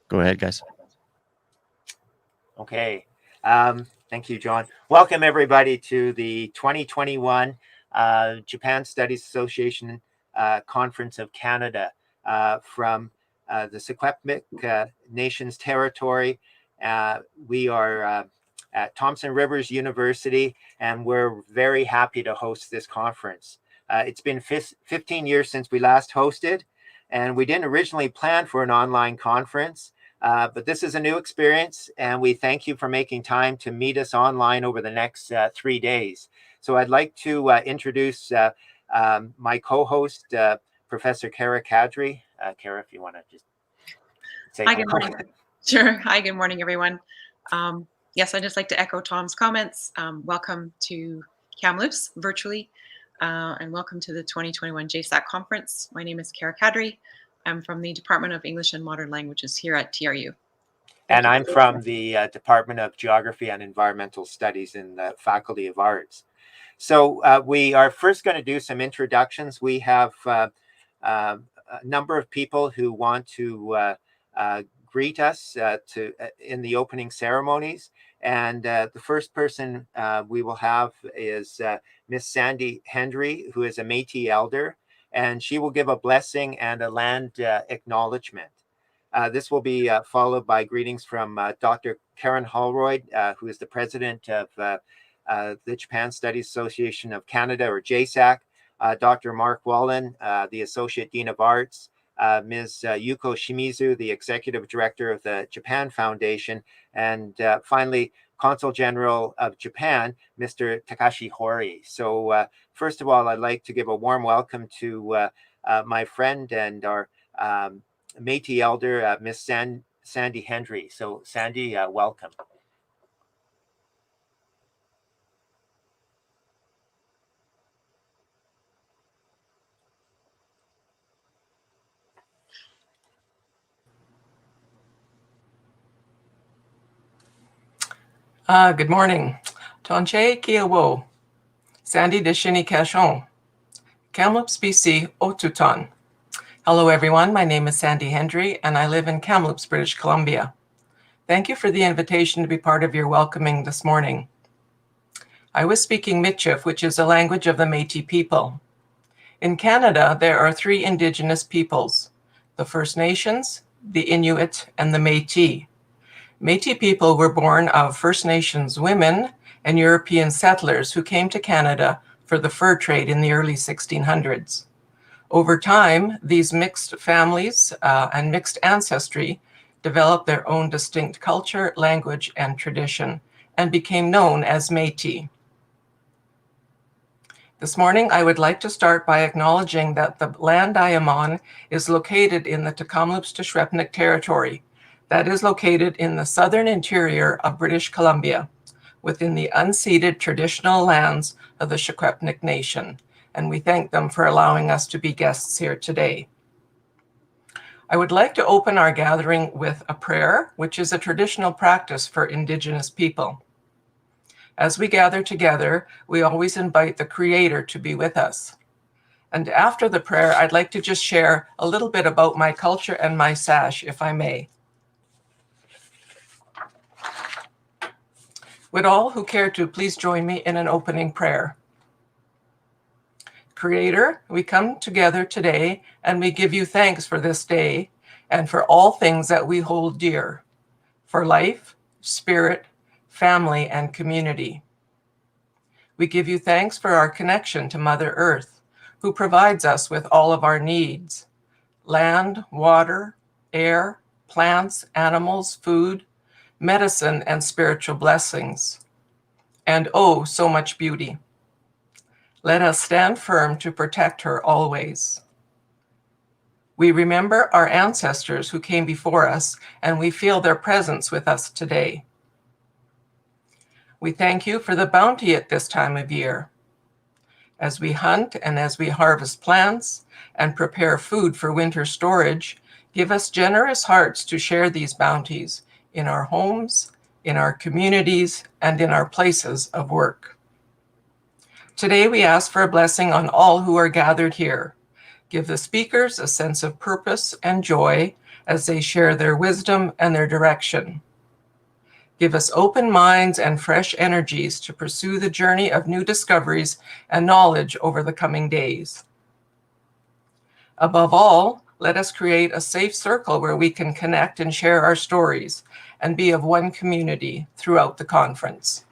Go ahead, guys. Okay. Thank you, John. Welcome, everybody, to the 2021 Japan Studies Association Conference of Canada from the Secwepemc Nation's territory. We are at Thompson Rivers University, and we're very happy to host this conference. It's been 15 years since we last hosted, and we didn't originally plan for an online conference. But this is a new experience, and we thank you for making time to meet us online over the next 3 days. So I'd like to introduce my co-host, Professor Kara Kadri. Kara, if you want to just say hi. Good morning. Sure. Hi, good morning, everyone. Yes, I'd just like to echo Tom's comments. Welcome to Kamloops virtually, and welcome to the 2021 JSAC conference. My name is Kara Kadri. I'm from the Department of English and Modern Languages here at TRU. And I'm from the Department of Geography and Environmental Studies in the Faculty of Arts. So we are first going to do some introductions. We have a number of people who want to greet us in the opening ceremonies. And the first person we will have is Miss Sandy Hendry, who is a Métis elder, and she will give a blessing and a land acknowledgement. This will be followed by greetings from Dr. Karen Holroyd, who is the president of the Japan Studies Association of Canada, or JSAC, Dr. Mark Wallen, the Associate Dean of Arts, Ms. Yuko Shimizu, the Executive Director of the Japan Foundation, and finally, Consul General of Japan, Mr. Takashi Hori. So first of all, I'd like to give a warm welcome to my friend and our Métis elder, Miss Sandy Hendry. So Sandy, welcome. Good morning. Tonche Kiawo, Sandy Deshini Cachon, Kamloops, BC, Otutan. Hello, everyone. My name is Sandy Hendry, and I live in Kamloops, British Columbia. Thank you for the invitation to be part of your welcoming this morning. I was speaking Michif, which is a language of the Métis people. In Canada, there are 3 Indigenous peoples: the First Nations, the Inuit, and the Métis. Métis people were born of First Nations women and European settlers who came to Canada for the fur trade in the early 1600s. Over time, these mixed families and mixed ancestry developed their own distinct culture, language, and tradition, and became known as Métis. This morning, I would like to start by acknowledging that the land I am on is located in the Tk'emlúps-te-Secwepemc territory, that is located in the southern interior of British Columbia, within the unceded traditional lands of the Secwepemc Nation, and we thank them for allowing us to be guests here today. I would like to open our gathering with a prayer, which is a traditional practice for Indigenous people. As we gather together, we always invite the Creator to be with us. And after the prayer, I'd like to just share a little bit about my culture and my sash, if I may. Would all who care to please join me in an opening prayer? Creator, we come together today and we give you thanks for this day and for all things that we hold dear, for life, spirit, family, and community. We give you thanks for our connection to Mother Earth, who provides us with all of our needs: land, water, air, plants, animals, food, medicine, and spiritual blessings, and oh, so much beauty. Let us stand firm to protect her always. We remember our ancestors who came before us, and we feel their presence with us today. We thank you for the bounty at this time of year. As we hunt and as we harvest plants and prepare food for winter storage, give us generous hearts to share these bounties in our homes, in our communities, and in our places of work. Today, we ask for a blessing on all who are gathered here. Give the speakers a sense of purpose and joy as they share their wisdom and their direction. Give us open minds and fresh energies to pursue the journey of new discoveries and knowledge over the coming days. Above all, let us create a safe circle where we can connect and share our stories and be of one community throughout the conference.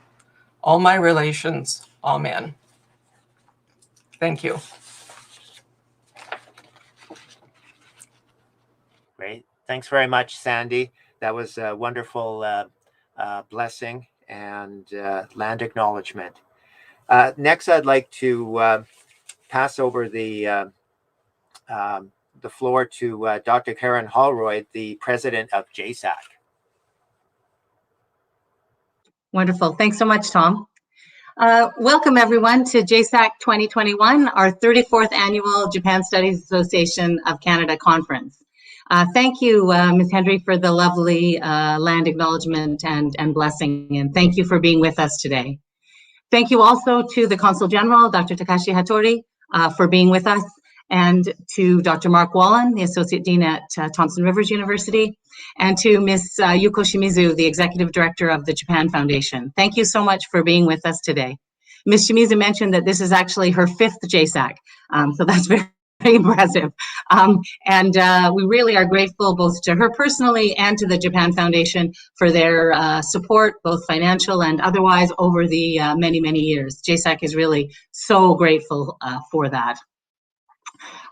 All my relations, amen. Thank you. Great. Thanks very much, Sandy. That was a wonderful blessing and land acknowledgement. Next, I'd like to pass over the floor to Dr. Karen Holroyd, the president of JSAC. Wonderful. Thanks so much, Tom. Welcome, everyone, to JSAC 2021, our 34th Annual Japan Studies Association of Canada Conference. Thank you, Ms. Hendry, for the lovely land acknowledgement and blessing, and thank you for being with us today. Thank you also to the Consul General, Dr. Takashi Hattori, for being with us, and to Dr. Mark Wallen, the Associate Dean at Thompson Rivers University, and to Ms. Yuko Shimizu, the Executive Director of the Japan Foundation. Thank you so much for being with us today. Ms. Shimizu mentioned that this is actually her 5th JSAC, so that's very impressive. We really are grateful both to her personally and to the Japan Foundation for their support, both financial and otherwise, over the many, many years. JSAC is really so grateful for that.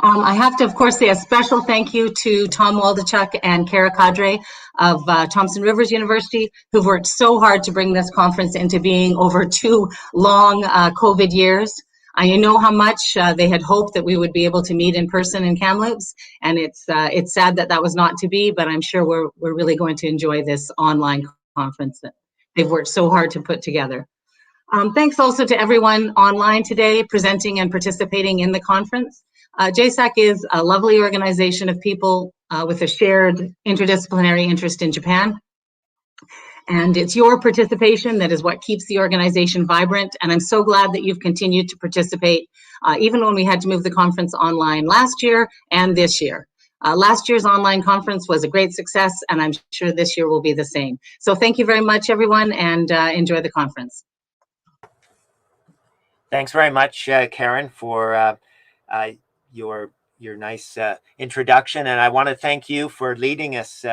I have to, of course, say a special thank you to Tom Waldachuk and Kara Kadre of Thompson Rivers University, who've worked so hard to bring this conference into being over 2 long COVID years. I know how much they had hoped that we would be able to meet in person in Kamloops, and it's sad that that was not to be, but I'm sure we're really going to enjoy this online conference that they've worked so hard to put together. Thanks also to everyone online today presenting and participating in the conference. JSAC is a lovely organization of people with a shared interdisciplinary interest in Japan. And it's your participation that is what keeps the organization vibrant. And I'm so glad that you've continued to participate, even when we had to move the conference online last year and this year. Last year's online conference was a great success, and I'm sure this year will be the same. So thank you very much, everyone, and enjoy the conference. Thanks very much, Karen, for your nice introduction. And I want to thank you for leading us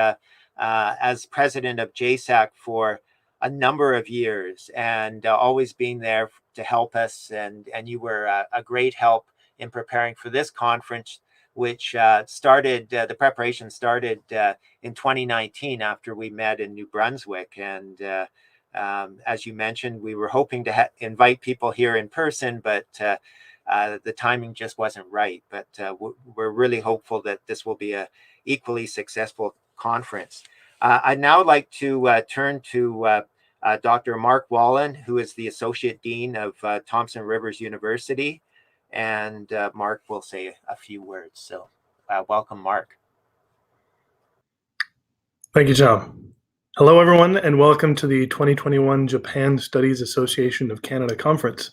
as president of JSAC for a number of years and always being there to help us. And you were a great help in preparing for this conference, which the preparation started in 2019 after we met in New Brunswick. And as you mentioned, we were hoping to invite people here in person, but the timing just wasn't right. But we're really hopeful that this will be a equally successful conference. I'd now like to turn to Dr. Mark Wallen, who is the Associate Dean of Thompson Rivers University. And Mark will say a few words. So welcome, Mark. Thank you, Tom. Hello, everyone, and welcome to the 2021 Japan Studies Association of Canada Conference.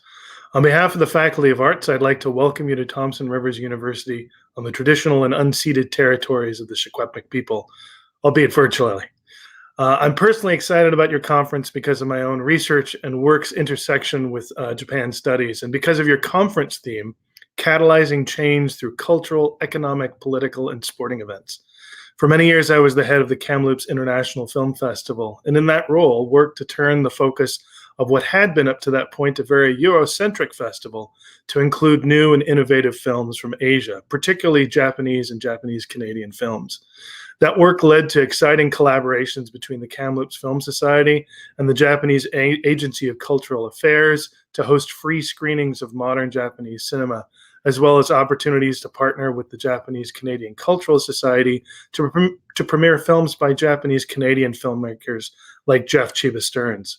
On behalf of the Faculty of Arts, I'd like to welcome you to Thompson Rivers University on the traditional and unceded territories of the Secwepemc people, albeit virtually. I'm personally excited about your conference because of my own research and work's intersection with Japan studies, and because of your conference theme, catalyzing change through cultural, economic, political, and sporting events. For many years, I was the head of the Kamloops International Film Festival, and in that role, worked to turn the focus of what had been up to that point a very Eurocentric festival to include new and innovative films from Asia, particularly Japanese and Japanese-Canadian films. That work led to exciting collaborations between the Kamloops Film Society and the Japanese Agency of Cultural Affairs to host free screenings of modern Japanese cinema, as well as opportunities to partner with the Japanese Canadian Cultural Society to premiere films by Japanese Canadian filmmakers like Jeff Chiba Stearns.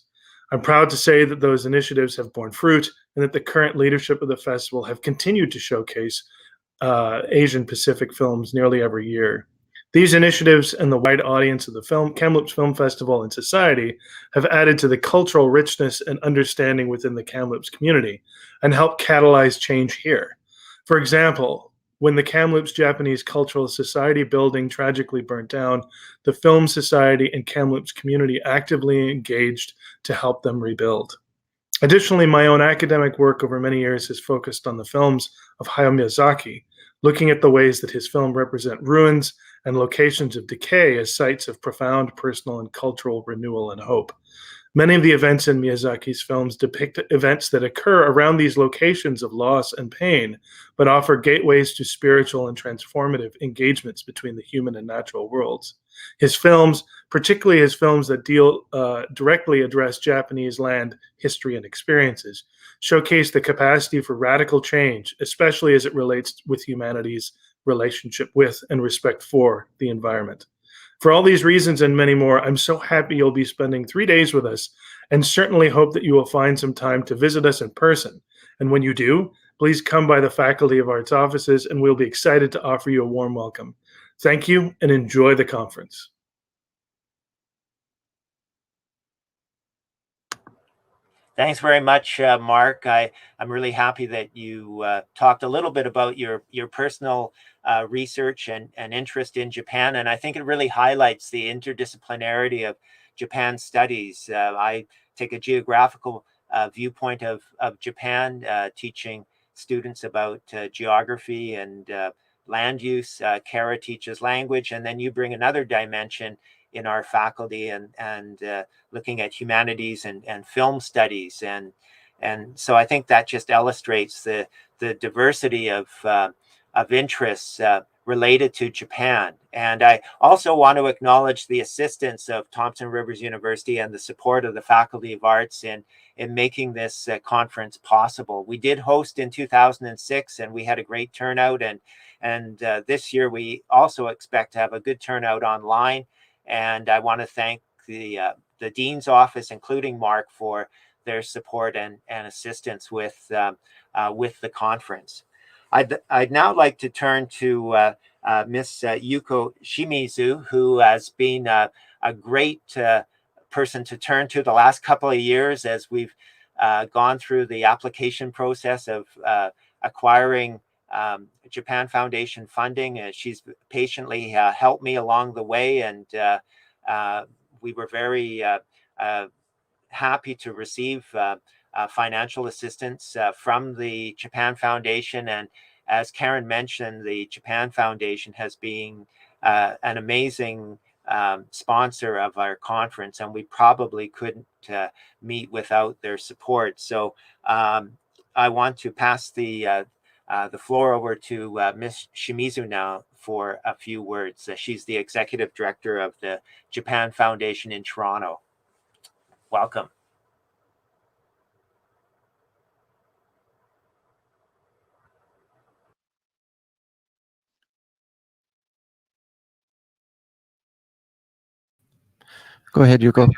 I'm proud to say that those initiatives have borne fruit and that the current leadership of the festival have continued to showcase Asian Pacific films nearly every year. These initiatives and the wide audience of the Kamloops Film Festival and Society have added to the cultural richness and understanding within the Kamloops community and helped catalyze change here. For example, when the Kamloops Japanese Cultural Society building tragically burnt down, the Film Society and Kamloops community actively engaged to help them rebuild. Additionally, my own academic work over many years has focused on the films of Hayao Miyazaki, looking at the ways that his film represent ruins and locations of decay as sites of profound personal and cultural renewal and hope. Many of the events in Miyazaki's films depict events that occur around these locations of loss and pain, but offer gateways to spiritual and transformative engagements between the human and natural worlds. His films, particularly his films that directly address Japanese land, history, and experiences, showcase the capacity for radical change, especially as it relates with humanity's relationship with and respect for the environment. For all these reasons and many more, I'm so happy you'll be spending 3 days with us, and certainly hope that you will find some time to visit us in person. And when you do, please come by the Faculty of Arts offices, and we'll be excited to offer you a warm welcome. Thank you, and enjoy the conference. Thanks very much, Mark. I'm really happy that you talked a little bit about your personal research and interest in Japan. And I think it really highlights the interdisciplinarity of Japan studies. I take a geographical viewpoint of Japan, teaching students about geography and land use. Kara teaches language, and then you bring another dimension in our faculty and looking at humanities and film studies. And so I think that just illustrates the diversity of interests related to Japan. And I also want to acknowledge the assistance of Thompson Rivers University and the support of the Faculty of Arts in making this conference possible. We did host in 2006, and we had a great turnout. And this year we also expect to have a good turnout online. And I want to thank the Dean's Office, including Mark, for their support and assistance with the conference. I'd now like to turn to Miss Yuko Shimizu, who has been a great person to turn to the last couple of years as we've gone through the application process of acquiring Japan Foundation funding. She's patiently helped me along the way, and we were very happy to receive financial assistance from the Japan Foundation. And as Karen mentioned, the Japan Foundation has been an amazing sponsor of our conference, and we probably couldn't meet without their support. So I want to pass the floor over to Ms. Shimizu now for a few words. She's the Executive Director of the Japan Foundation in Toronto. Welcome. Go ahead, Yuko.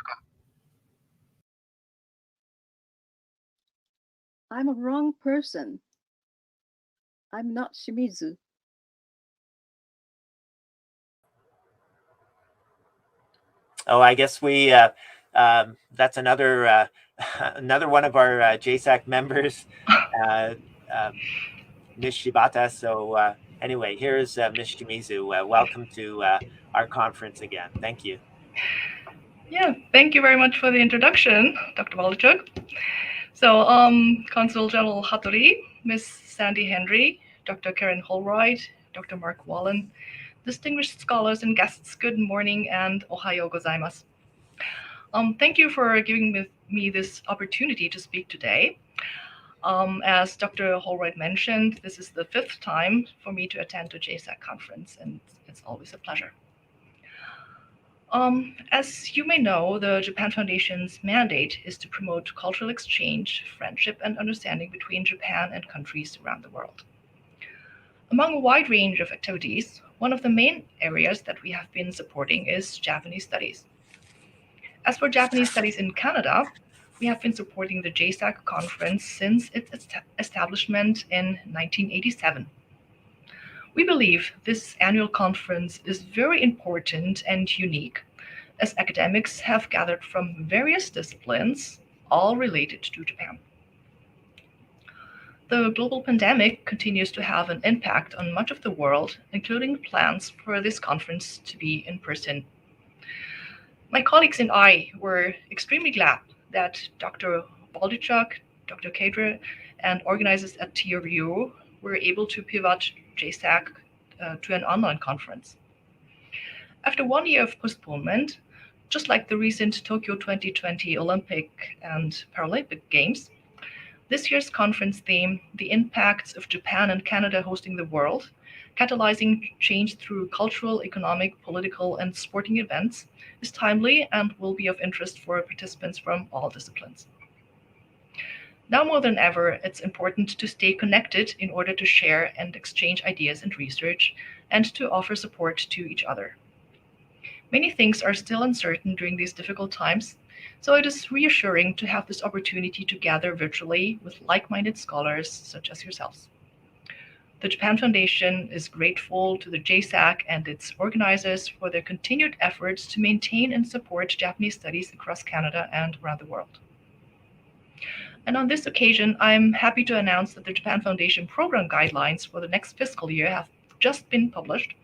I'm a wrong person. I'm not Shimizu. Oh, I guess we that's another another one of our JSAC members, Ms. Shibata. So anyway, here's Ms. Shimizu. Welcome to our conference again. Thank you. Yeah, thank you very much for the introduction, Dr. Walichuk. So, Consul General Hattori, Ms. Sandy Henry, Dr. Karen Holroyd, Dr. Mark Wallen, distinguished scholars and guests, good morning and ohayo gozaimasu. Thank you for giving me this opportunity to speak today. As Dr. Holroyd mentioned, this is the 5th time for me to attend a JSAC conference, and it's always a pleasure. As you may know, the Japan Foundation's mandate is to promote cultural exchange, friendship, and understanding between Japan and countries around the world. Among a wide range of activities, one of the main areas that we have been supporting is Japanese studies. As for Japanese studies in Canada, we have been supporting the JSAC conference since its establishment in 1987. We believe this annual conference is very important and unique, as academics have gathered from various disciplines, all related to Japan. the global pandemic continues to have an impact on much of the world, including plans for this conference to be in person. My colleagues and I were extremely glad that Dr. Baldichuk, Dr. Kadre, and organizers at TRU were able to pivot JSAC to an online conference. After 1 year of postponement, just like the recent Tokyo 2020 Olympic and Paralympic Games, this year's conference theme, The Impacts of Japan and Canada Hosting the World, Catalyzing Change Through Cultural, Economic, Political, and Sporting Events, is timely and will be of interest for participants from all disciplines. Now more than ever, it's important to stay connected in order to share and exchange ideas and research, and to offer support to each other. Many things are still uncertain during these difficult times, so it is reassuring to have this opportunity to gather virtually with like-minded scholars such as yourselves. The Japan Foundation is grateful to the JSAC and its organizers for their continued efforts to maintain and support Japanese studies across Canada and around the world. And on this occasion, I'm happy to announce that the Japan Foundation program guidelines for the next fiscal year have just been published,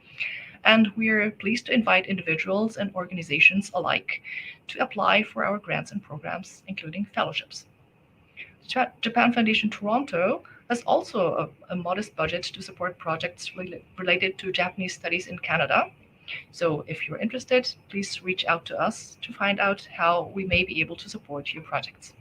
and we're pleased to invite individuals and organizations alike to apply for our grants and programs, including fellowships. Japan Foundation Toronto has also a modest budget to support projects related to Japanese studies in Canada. So if you're interested, please reach out to us to find out how we may be able to support your projects.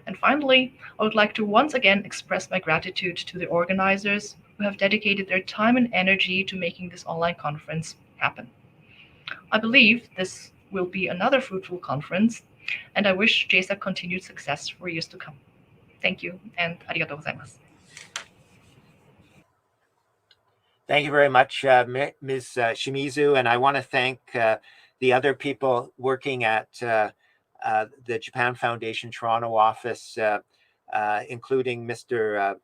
And finally, I would like to once again express my gratitude to the organizers who have dedicated their time and energy to making this online conference happen. I believe this will be another fruitful conference, and I wish JSAC continued success for years to come. Thank you, and arigatou gozaimasu. Thank you very much, Ms. Shimizu, and I want to thank the other people working at the Japan Foundation Toronto office, including Mr.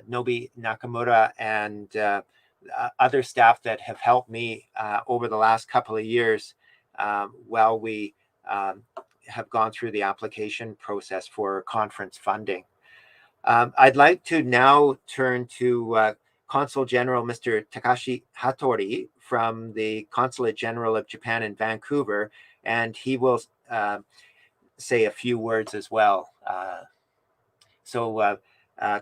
Nobi Nakamura and other staff that have helped me over the last couple of years while we have gone through the application process for conference funding. I'd like to now turn to Consul General Mr. Takashi Hattori from the Consulate General of Japan in Vancouver, and he will say a few words as well.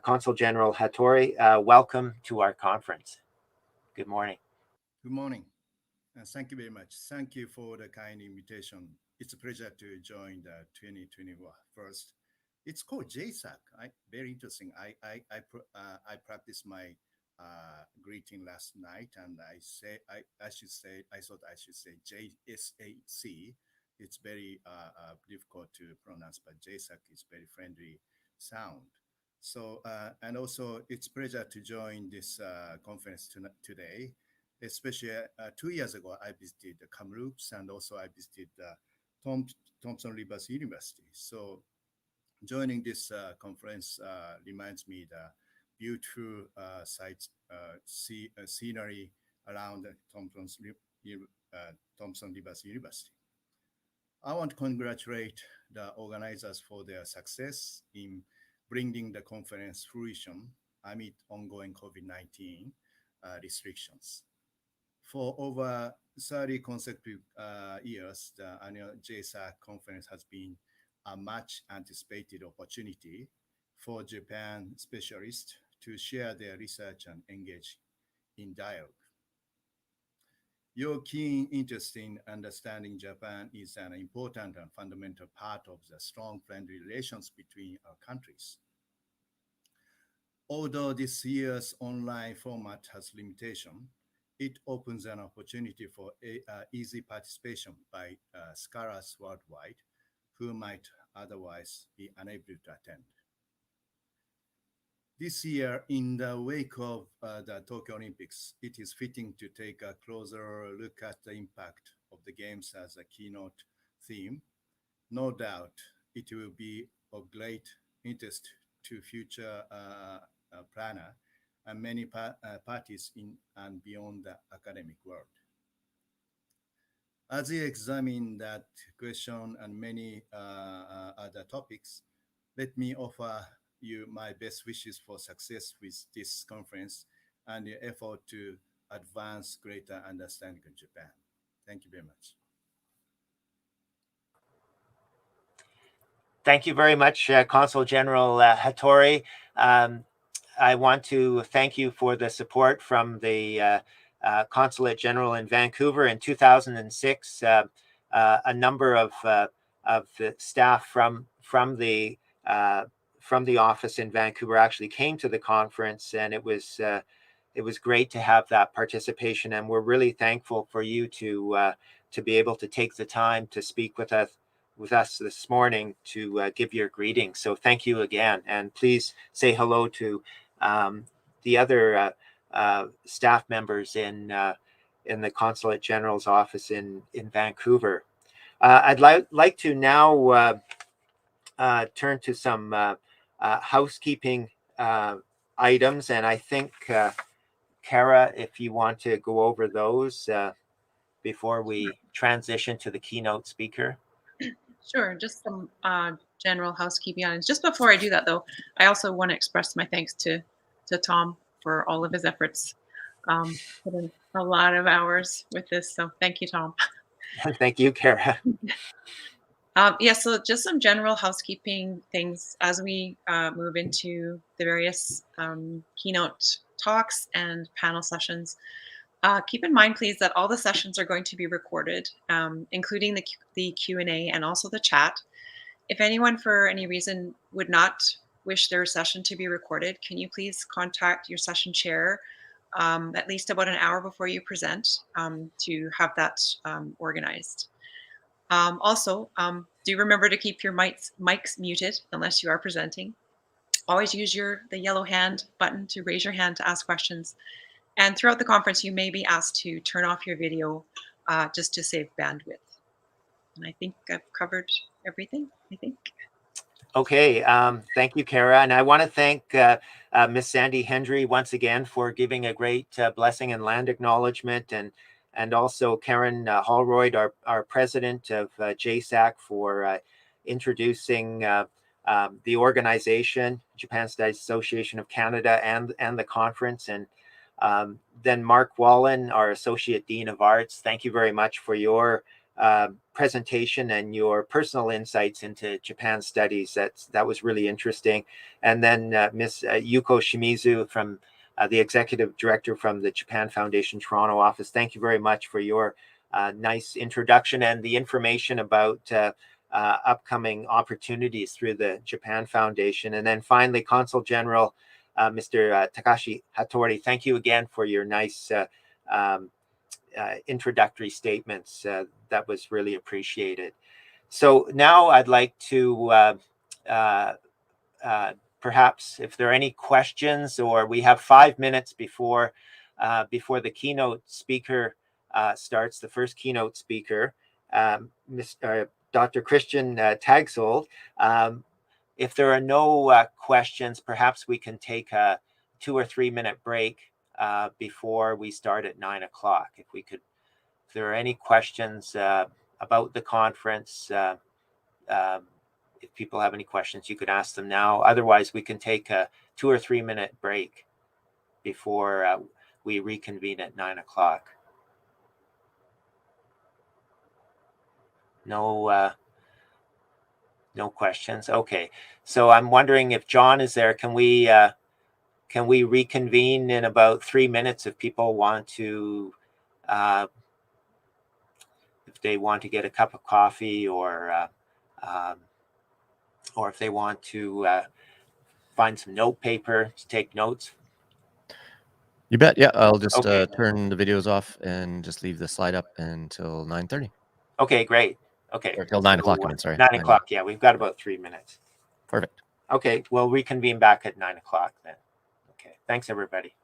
Consul General Hattori, welcome to our conference. Good morning. Good morning. Thank you very much. Thank you for the kind invitation. It's a pleasure to join the 2021 first. It's called JSAC. Very interesting. I practiced my greeting last night, and I thought I should say JSAC. It's very difficult to pronounce, but JSAC is very friendly sound. So, and also it's a pleasure to join this conference today. Especially 2 years ago, I visited Kamloops, and also I visited Thompson Rivers University. So joining this conference reminds me the beautiful sites, scenery around Thompson Rivers University. I want to congratulate the organizers for their success in bringing the conference fruition amid ongoing COVID-19 restrictions. For over 30 consecutive years, the annual JSAC conference has been a much anticipated opportunity for Japan specialists to share their research and engage in dialogue. Your keen interest in understanding Japan is an important and fundamental part of the strong friendly relations between our countries. Although this year's online format has limitations, it opens an opportunity for easy participation by scholars worldwide who might otherwise be unable to attend. This year, in the wake of the Tokyo Olympics, it is fitting to take a closer look at the impact of the Games as a keynote theme. No doubt, it will be of great interest to future planners and many parties in and beyond the academic world. As we examine that question and many other topics, let me offer you my best wishes for success with this conference and your effort to advance greater understanding of Japan. Thank you very much. Thank you very much, Consul General Hattori. I want to thank you for the support from the Consulate General in Vancouver in 2006. A number of the staff from the office in Vancouver actually came to the conference, and it was great to have that participation. And we're really thankful for you to be able to take the time to speak with us this morning to give your greetings. So thank you again, and please say hello to the other staff members in the Consulate General's office in Vancouver. I'd like to now turn to some housekeeping items, and I think Kara, if you want to go over those before we transition to the keynote speaker. Sure, just some general housekeeping items. Just before I do that, though, I also want to express my thanks to Tom for all of his efforts. Put in a lot of hours with this, so thank you, Tom. Thank you, Kara. So just some general housekeeping things as we move into the various keynote talks and panel sessions. Keep in mind, please, that all the sessions are going to be recorded, including the Q&A and also the chat. If anyone, for any reason, would not wish their session to be recorded, can you please contact your session chair at least about an hour before you present to have that organized. Also, do remember to keep your mics muted unless you are presenting. Always use the yellow hand button to raise your hand to ask questions. And throughout the conference, you may be asked to turn off your video just to save bandwidth. And I think I've covered everything, I think. Okay, thank you, Kara. And I want to thank Miss Sandy Hendry once again for giving a great blessing and land acknowledgement, and also Karen Holroyd, our president of JSAC, for introducing the organization, Japan Studies Association of Canada, and the conference. And then Mark Wallen, our Associate Dean of Arts, thank you very much for your presentation and your personal insights into Japan studies. That was really interesting. And then Ms. Yuko Shimizu, from the Executive Director from the Japan Foundation Toronto office, thank you very much for your nice introduction and the information about upcoming opportunities through the Japan Foundation. And then finally, Consul General Mr. Takashi Hattori, thank you again for your nice introductory statements. That was really appreciated. So now I'd like to perhaps, if there are any questions, or we have 5 minutes before the keynote speaker starts, the first keynote speaker, Dr. Christian Tagsold. If there are no questions, perhaps we can take a 2 or 3 minute break before we start at 9 o'clock. If there are any questions about the conference, if people have any questions, you could ask them now. Otherwise, we can take a 2 or 3 minute break before we reconvene at 9 o'clock. No questions. Okay, so I'm wondering if John is there. Can we reconvene in about 3 minutes if people want to, if they want to get a cup of coffee, or if they want to find some note paper to take notes? You bet. Yeah, I'll just Okay. turn the videos off and just leave the slide up until 9:30. Okay, great. Okay. Or till 9 o'clock, I mean, sorry. 9 o'clock, yeah, we've got about 3 minutes. Perfect. Okay, we'll reconvene back at 9 o'clock then. Okay, thanks everybody.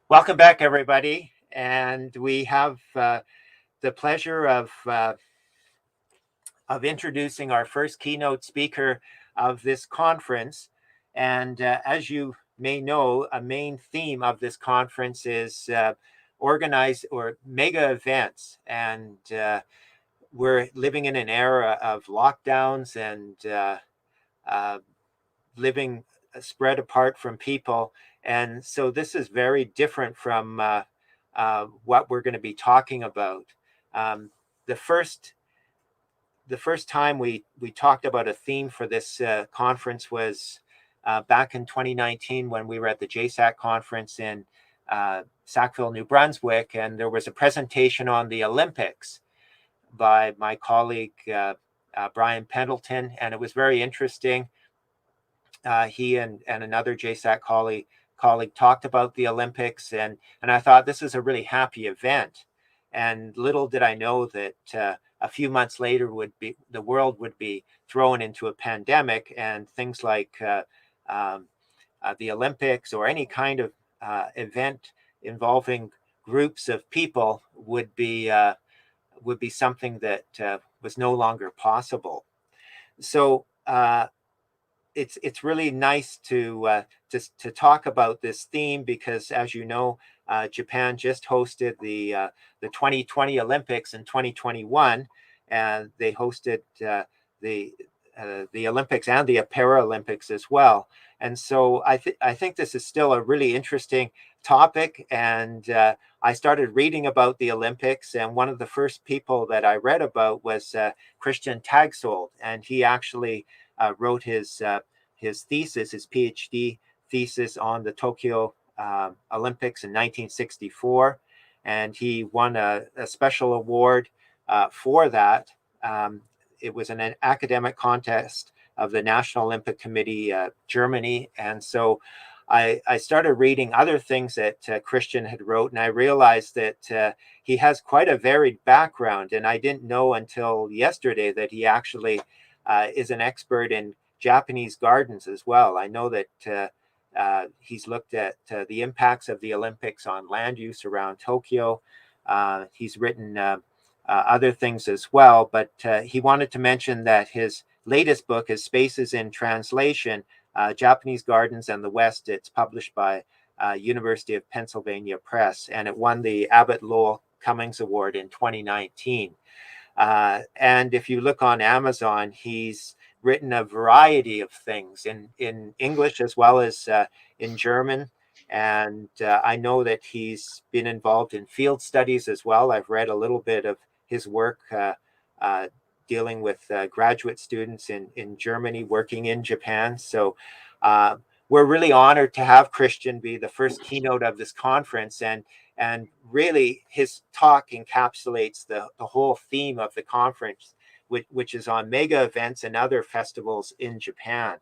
Welcome back, everybody. And we have the pleasure of introducing our first keynote speaker of this conference. And as you may know, a main theme of this conference is organized or mega events. And we're living in an era of lockdowns and living spread apart from people. And so this is very different from what we're going to be talking about. The first time we talked about a theme for this conference was back in 2019 when we were at the JSAC conference in Sackville, New Brunswick, and there was a presentation on the Olympics by my colleague Brian Pendleton, and it was very interesting. He and another JSAC colleague talked about the Olympics, and I thought this is a really happy event. And little did I know that a few months later the world would be thrown into a pandemic, and things like the Olympics or any kind of event involving groups of people would be something that was no longer possible. So it's really nice to talk about this theme because, as you know, Japan just hosted the 2020 Olympics in 2021, and they hosted the Olympics and the Paralympics as well. And so I think this is still a really interesting topic. And I started reading about the Olympics, and one of the first people that I read about was Christian Tagsold, and he actually wrote his thesis, his PhD thesis on the Tokyo Olympics in 1964, and he won a special award for that. It was an academic contest of the National Olympic Committee, Germany, and so I started reading other things that Christian had wrote, and I realized that he has quite a varied background, and I didn't know until yesterday that he actually is an expert in Japanese gardens as well. I know that he's looked at the impacts of the Olympics on land use around Tokyo. He's written other things as well, but he wanted to mention that his latest book is Spaces in Translation, Japanese Gardens and the West. It's published by University of Pennsylvania Press, and it won the Abbott Lowell Cummings Award in 2019. And if you look on Amazon, he's written a variety of things in English as well as in German. And I know that he's been involved in field studies as well. I've read a little bit of his work dealing with graduate students in Germany working in Japan. So we're really honored to have Christian be the first keynote of this conference. And really, his talk encapsulates the whole theme of the conference, which is on mega events and other festivals in Japan.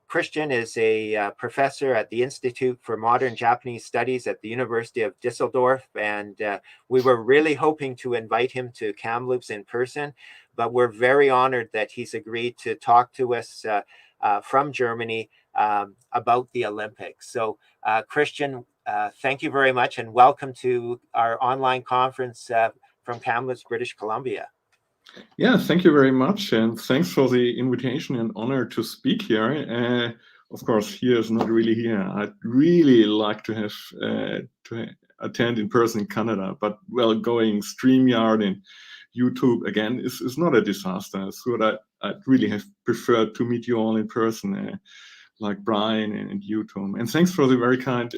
Christian is a professor at the Institute for Modern Japanese Studies at the University of Düsseldorf, and we were really hoping to invite him to Kamloops in person, but we're very honored that he's agreed to talk to us from Germany about the Olympics. So Christian, thank you very much, and welcome to our online conference from Kamloops, British Columbia. Yeah, thank you very much, and thanks for the invitation and honor to speak here. Of course, here is not really here. I'd really like to have to attend in person in Canada, but well, going StreamYard and YouTube again is not a disaster. So I'd really have preferred to meet you all in person, like Brian and you, Tom. And thanks for the very kind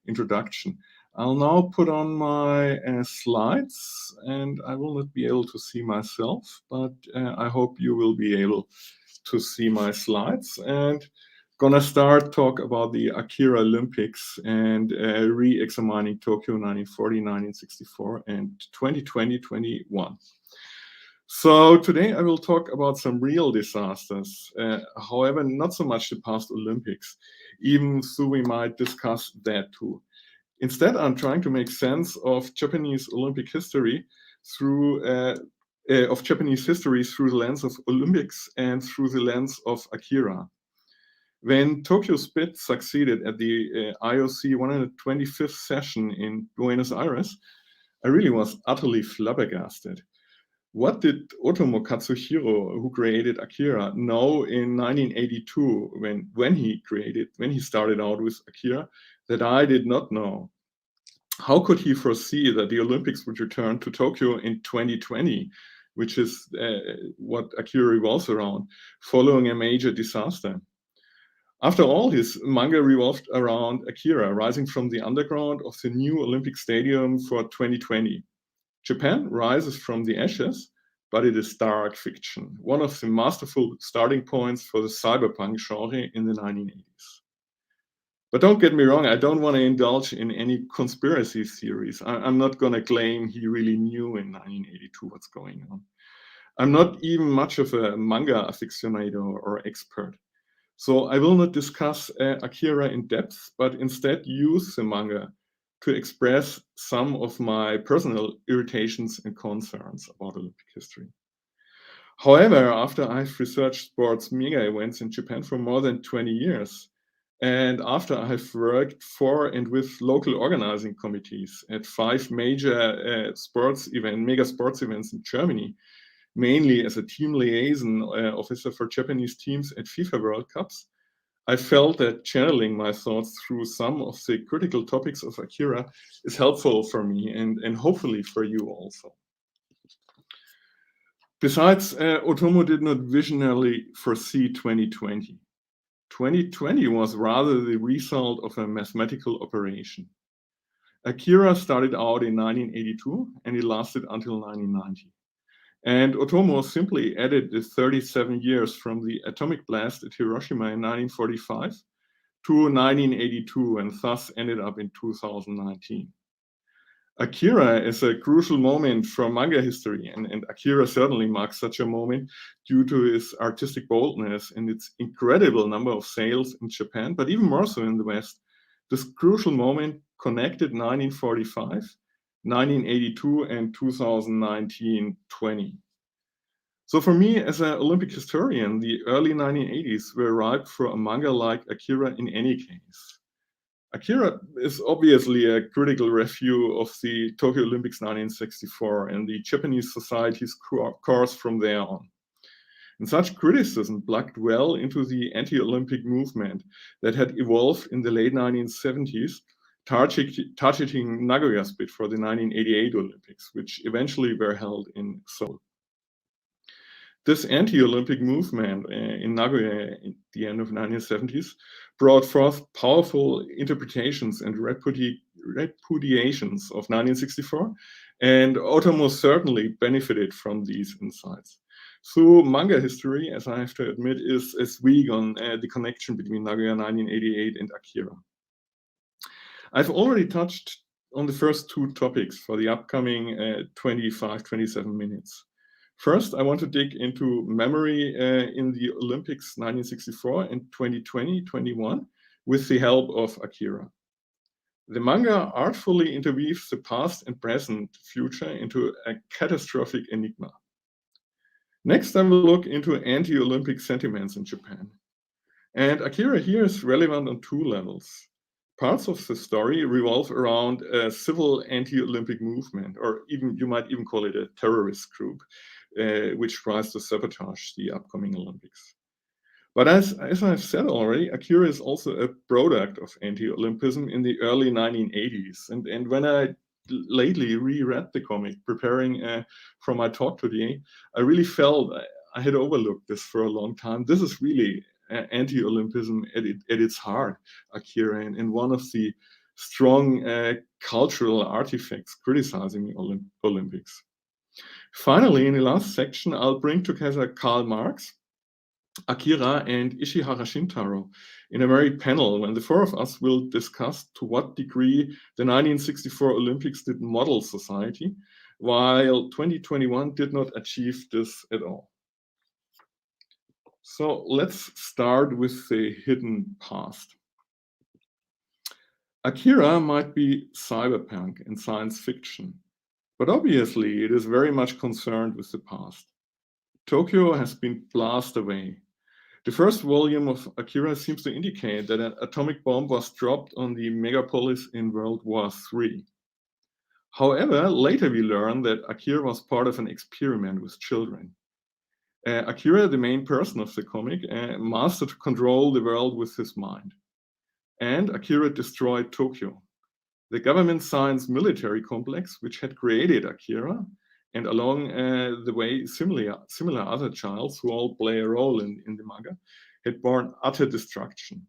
introduction. I'll now put on my slides, and I will not be able to see myself, but I hope you will be able to see my slides. And gonna start talk about the Akira Olympics and re-examining Tokyo 1940, 1964, and 2020-21. So today I will talk about some real disasters, however, not so much the past Olympics, even though we might discuss that too. Instead, I'm trying to make sense of Japanese Olympic history through the lens of Olympics and through the lens of Akira. When Tokyo Spit succeeded at the IOC 125th session in Buenos Aires, I really was utterly flabbergasted. What did Otomo Katsuhiro, who created Akira, know in 1982 when he started out with Akira that I did not know? How could he foresee that the Olympics would return to Tokyo in 2020, which is what Akira revolves around, following a major disaster? After all, his manga revolved around Akira, rising from the underground of the new Olympic Stadium for 2020. Japan rises from the ashes, but it is dark fiction, one of the masterful starting points for the cyberpunk genre in the 1980s. But don't get me wrong, I don't want to indulge in any conspiracy theories. I'm not going to claim he really knew in 1982 what's going on. I'm not even much of a manga aficionado or expert. So I will not discuss Akira in depth, but instead use the manga to express some of my personal irritations and concerns about Olympic history. However, after I've researched sports mega events in Japan for more than 20 years, and after I've worked for and with local organizing committees at 5 major mega sports events in Germany, mainly as a team liaison officer for Japanese teams at FIFA World Cups, I felt that channeling my thoughts through some of the critical topics of Akira is helpful for me and hopefully for you also. Besides, Otomo did not visionarily foresee 2020. 2020 was rather the result of a mathematical operation. Akira started out in 1982 and it lasted until 1990. And Otomo simply added the 37 years from the atomic blast at Hiroshima in 1945 to 1982 and thus ended up in 2019. Akira is a crucial moment for manga history, and Akira certainly marks such a moment due to his artistic boldness and its incredible number of sales in Japan, but even more so in the West. This crucial moment connected 1945, 1982, and 2019-20. So for me, as an Olympic historian, the early 1980s were ripe for a manga like Akira in any case. Akira is obviously a critical review of the Tokyo Olympics 1964 and the Japanese society's course from there on. And such criticism plugged well into the anti-Olympic movement that had evolved in the late 1970s, targeting Nagoya's bid for the 1988 Olympics, which eventually were held in Seoul. This anti-Olympic movement in Nagoya at the end of the 1970s brought forth powerful interpretations and repudiations of 1964, and Otomo certainly benefited from these insights. So manga history, as I have to admit, is weak on the connection between Nagoya 1988 and Akira. I've already touched on the first 2 topics for the upcoming 25-27 minutes. First, I want to dig into memory in the Olympics 1964 and 2020-21 with the help of Akira. The manga artfully interweaves the past and present future into a catastrophic enigma. Next, I will look into anti-Olympic sentiments in Japan. And Akira here is relevant on 2 levels. Parts of the story revolve around a civil anti-Olympic movement, or even you might even call it a terrorist group, which tries to sabotage the upcoming Olympics. But as I've said already, Akira is also a product of anti-Olympism in the early 1980s. And when I lately reread the comic, preparing for my talk today, I really felt I had overlooked this for a long time. This is really anti-Olympism at its heart, Akira, and one of the strong cultural artifacts criticizing the Olympics. Finally, in the last section, I'll bring together Karl Marx, Akira, and Ishihara Shintaro in a merry panel when the 4 of us will discuss to what degree the 1964 Olympics did model society, while 2021 did not achieve this at all. So let's start with the hidden past. Akira might be cyberpunk and science fiction, but obviously it is very much concerned with the past. Tokyo has been blasted away. The first volume of Akira seems to indicate that an atomic bomb was dropped on the megapolis in World War III. However, later we learned that Akira was part of an experiment with children. Akira, the main person of the comic, mastered to control the world with his mind. And Akira destroyed Tokyo, the government science military complex which had created Akira, and along the way, similar other childs who all play a role in the manga, had borne utter destruction.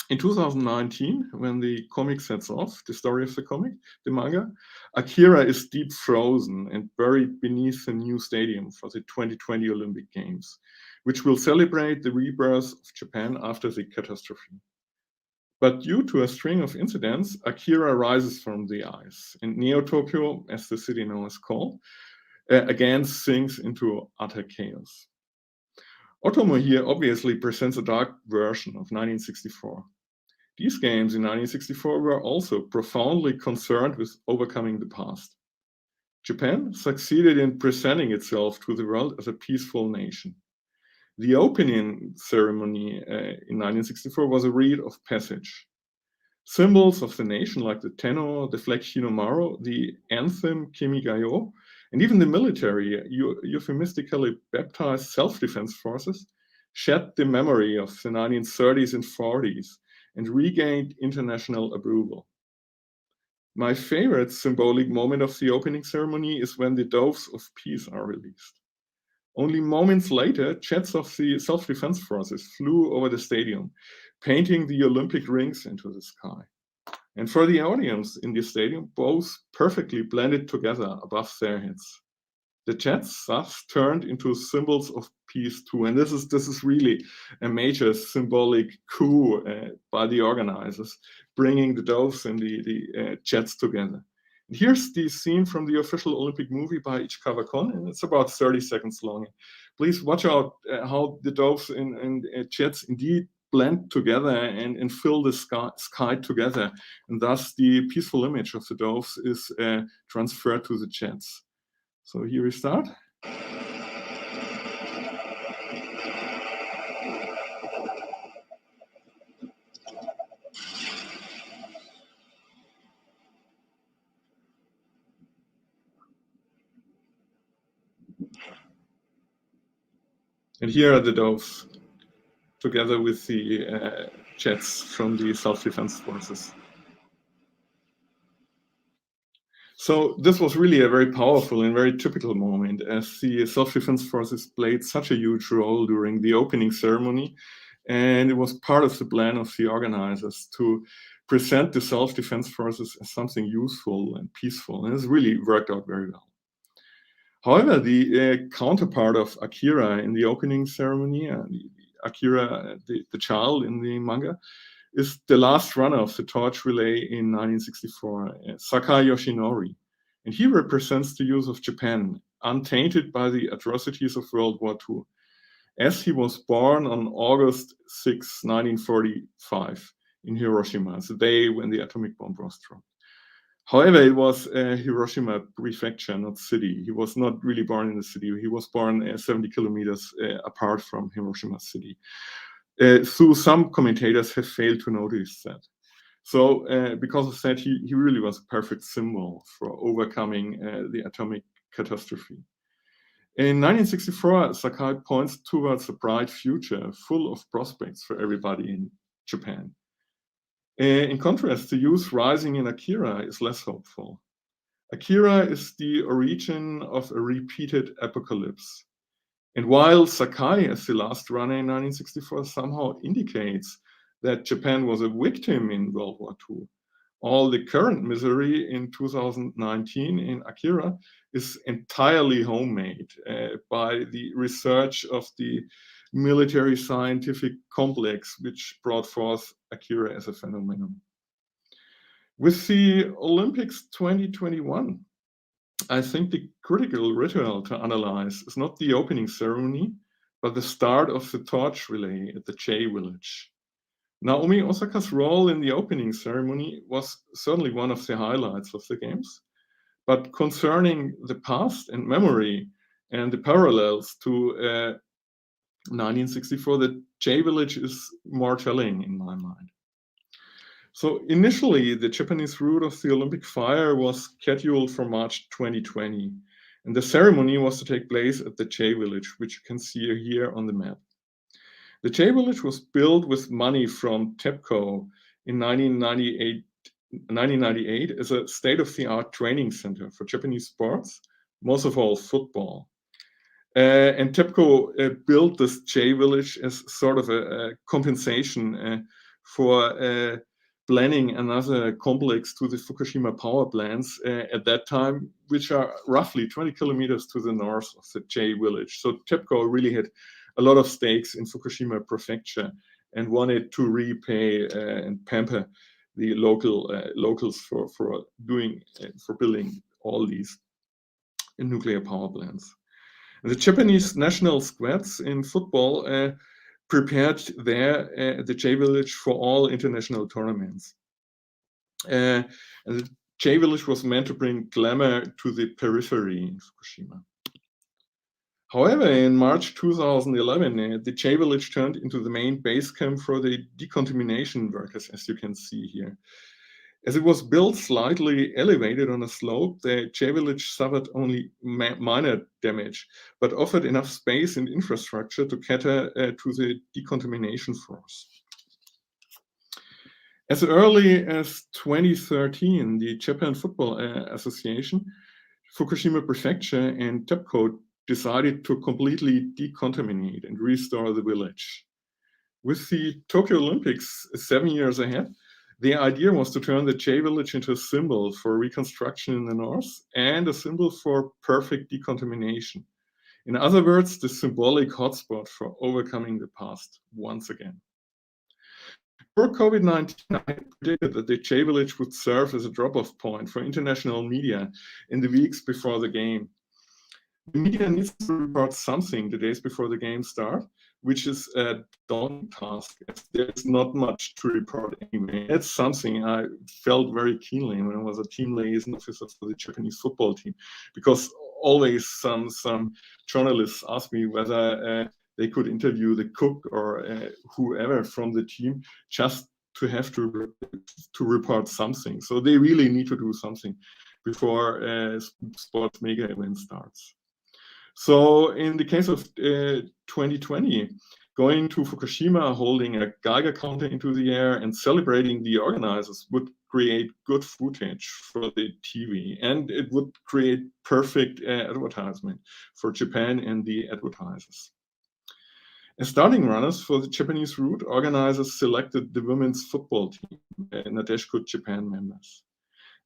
In 2019, when the comic sets off, the story of the manga, Akira is deep frozen and buried beneath the new stadium for the 2020 Olympic Games, which will celebrate the rebirth of Japan after the catastrophe. But due to a string of incidents, Akira rises from the ice, and Neo-Tokyo, as the city now is called, again sinks into utter chaos. Otomo here obviously presents a dark version of 1964. These games in 1964 were also profoundly concerned with overcoming the past. Japan succeeded in presenting itself to the world as a peaceful nation. The opening ceremony in 1964 was a rite of passage. Symbols of the nation like the tenno, the flag Hinomaro, the anthem Kimigayo, and even the military, euphemistically baptized self-defense forces, shed the memory of the 1930s and 40s and regained international approval. My favorite symbolic moment of the opening ceremony is when the doves of peace are released. Only moments later, jets of the self-defense forces flew over the stadium, painting the Olympic rings into the sky. And for the audience in the stadium, both perfectly blended together above their heads. The jets thus turned into symbols of peace too. And this is really a major symbolic coup by the organizers, bringing the doves and the jets together. And here's the scene from the official Olympic movie by Ichikawa Kon, and it's about 30 seconds long. Please watch out how the doves and jets indeed blend together and fill the sky together. And thus the peaceful image of the doves is transferred to the jets. So here we start. And here are the doves, together with the jets from the self-defense forces. So this was really a very powerful and very typical moment, as the self-defense forces played such a huge role during the opening ceremony, and it was part of the plan of the organizers to present the self-defense forces as something useful and peaceful, and it's really worked out very well. However, the counterpart of Akira in the opening ceremony, Akira, the child in the manga, is the last runner of the torch relay in 1964, Sakai Yoshinori. And he represents the youth of Japan, untainted by the atrocities of World War II, as he was born on August 6, 1945 in Hiroshima, the day when the atomic bomb was dropped. However, it was Hiroshima prefecture, not city. He was not really born in the city. He was born 70 kilometers apart from Hiroshima city. So some commentators have failed to notice that. So because of that, he really was a perfect symbol for overcoming the atomic catastrophe. In 1964, Sakai points towards a bright future full of prospects for everybody in Japan. In contrast, the youth rising in Akira is less hopeful. Akira is the origin of a repeated apocalypse. And while Sakai, as the last runner in 1964, somehow indicates that Japan was a victim in World War II, all the current misery in 2019 in Akira is entirely homemade by the research of the military scientific complex, which brought forth Akira as a phenomenon. With the Olympics 2021, I think the critical ritual to analyze is not the opening ceremony, but the start of the torch relay at the J Village. Naomi Osaka's role in the opening ceremony was certainly one of the highlights of the games, but concerning the past and memory and the parallels to 1964, the J-Village is more telling in my mind. So initially, the Japanese route of the Olympic fire was scheduled for March 2020, and the ceremony was to take place at the J-Village, which you can see here on the map. The J-Village was built with money from TEPCO in 1998 as a state-of-the-art training center for Japanese sports, most of all football. And TEPCO built this J-Village as sort of a compensation for planning another complex to the Fukushima power plants at that time, which are roughly 20 kilometers to the north of the J-Village. So TEPCO really had a lot of stakes in Fukushima prefecture and wanted to repay and pamper the locals for building all these nuclear power plants. And the Japanese national squads in football prepared there at the J-Village for all international tournaments. And the J-Village was meant to bring glamour to the periphery in Fukushima. However, in March 2011, the J-Village turned into the main base camp for the decontamination workers, as you can see here. As it was built slightly elevated on a slope, the J-Village suffered only minor damage, but offered enough space and infrastructure to cater to the decontamination force. As early as 2013, the Japan Football Association, Fukushima Prefecture, and TEPCO decided to completely decontaminate and restore the village. With the Tokyo Olympics 7 years ahead, the idea was to turn the J-Village into a symbol for reconstruction in the north and a symbol for perfect decontamination. In other words, the symbolic hotspot for overcoming the past once again. For COVID-19, I predicted that the J-Village would serve as a drop-off point for international media in the weeks before the game. The media needs to report something the days before the game start, which is a daunting task. There's not much to report anyway. That's something I felt very keenly when I was a team liaison officer for the Japanese football team, because always some journalists asked me whether they could interview the cook or whoever from the team just to have to report something. So they really need to do something before sports mega event starts. So in the case of 2020, going to Fukushima, holding a Geiger counter into the air and celebrating the organizers would create good footage for the TV, and it would create perfect advertisement for Japan and the advertisers. As starting runners for the Japanese route, organizers selected the women's football team, Nadeshiko Japan members.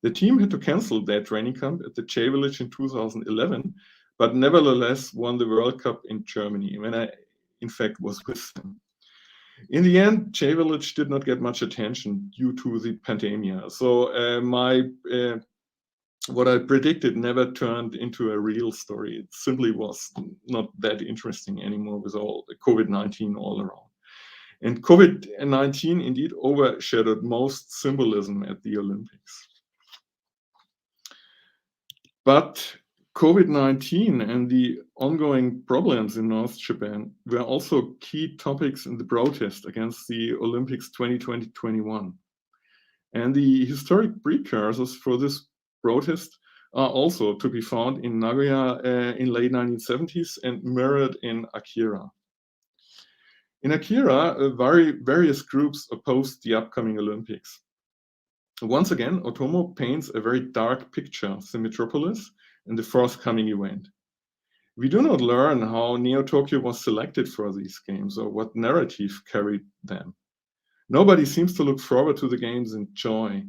The team had to cancel their training camp at the J-Village in 2011, but nevertheless won the World Cup in Germany, when I, in fact, was with them. In the end, J-Village did not get much attention due to the pandemic. So what I predicted never turned into a real story. It simply was not that interesting anymore with all the COVID-19 all around. And COVID-19 indeed overshadowed most symbolism at the Olympics. But COVID-19 and the ongoing problems in North Japan were also key topics in the protest against the Olympics 2020-21. And the historic precursors for this protest are also to be found in Nagoya in late 1970s and mirrored in Akira. In Akira, various groups opposed the upcoming Olympics. Once again, Otomo paints a very dark picture of the metropolis and the forthcoming event. We do not learn how Neo-Tokyo was selected for these games or what narrative carried them. Nobody seems to look forward to the games in joy.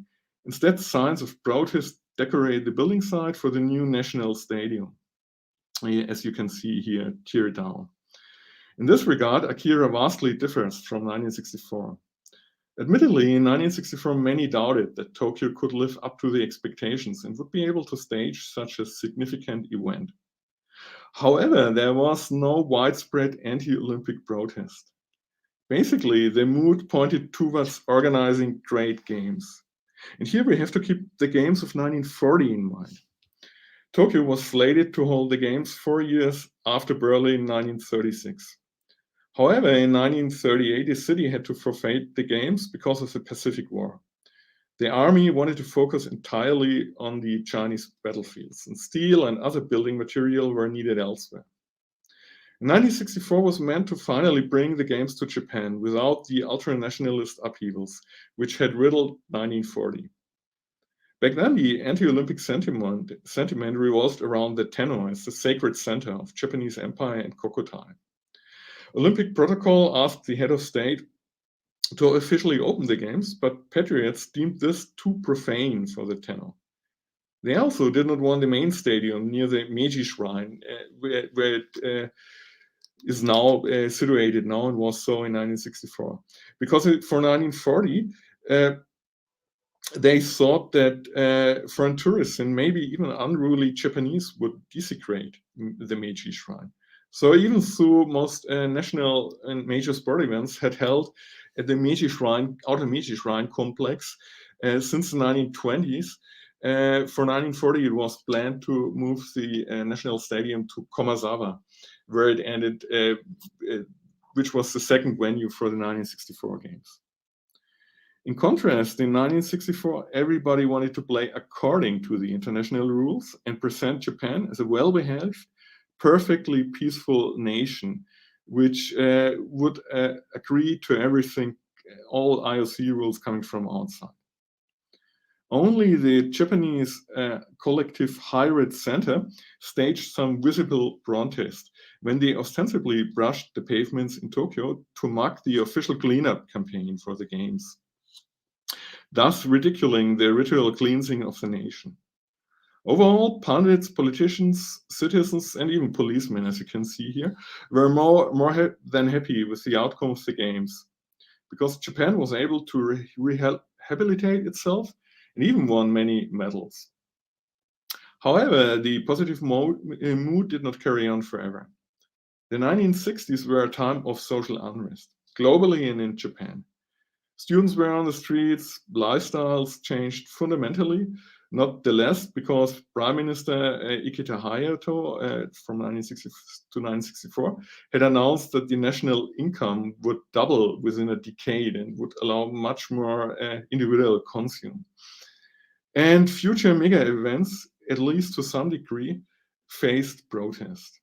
Instead, signs of protest decorate the building site for the new national stadium, as you can see here, tear down. In this regard, Akira vastly differs from 1964. Admittedly, in 1964, many doubted that Tokyo could live up to the expectations and would be able to stage such a significant event. However, there was no widespread anti-Olympic protest. Basically, the mood pointed towards organizing great games. And here we have to keep the games of 1940 in mind. Tokyo was slated to hold the games 4 years after Berlin in 1936. However, in 1938, the city had to forfeit the games because of the Pacific War. The army wanted to focus entirely on the Chinese battlefields, and steel and other building material were needed elsewhere. 1964 was meant to finally bring the games to Japan without the ultra-nationalist upheavals, which had riddled 1940. Back then, the anti-Olympic sentiment revolved around the Tenno as the sacred center of Japanese empire and Kokutai. Olympic protocol asked the head of state to officially open the games, but patriots deemed this too profane for the Tenno. They also did not want the main stadium near the Meiji Shrine, where it is now situated now and was so in 1964. Because for 1940, they thought that foreign tourists and maybe even unruly Japanese would desecrate the Meiji Shrine. So even though most national and major sport events had held at the Meiji Shrine, outer Meiji Shrine complex since the 1920s, for 1940 it was planned to move the national stadium to Komazawa, where it ended, which was the second venue for the 1964 games. In contrast, in 1964, everybody wanted to play according to the international rules and present Japan as a well-behaved, perfectly peaceful nation, which would agree to everything, all IOC rules coming from outside. Only the Japanese collective Hirat Center staged some visible protest when they ostensibly brushed the pavements in Tokyo to mark the official cleanup campaign for the games, thus ridiculing the ritual cleansing of the nation. Overall, pundits, politicians, citizens, and even policemen, as you can see here, were more than happy with the outcome of the games, because Japan was able to rehabilitate itself and even won many medals. However, the positive mood did not carry on forever. The 1960s were a time of social unrest, globally and in Japan. Students were on the streets, lifestyles changed fundamentally, not the less because Prime Minister Ikeda Hayato from 1960 to 1964 had announced that the national income would double within a decade and would allow much more individual consume. And future mega events, at least to some degree, faced protest.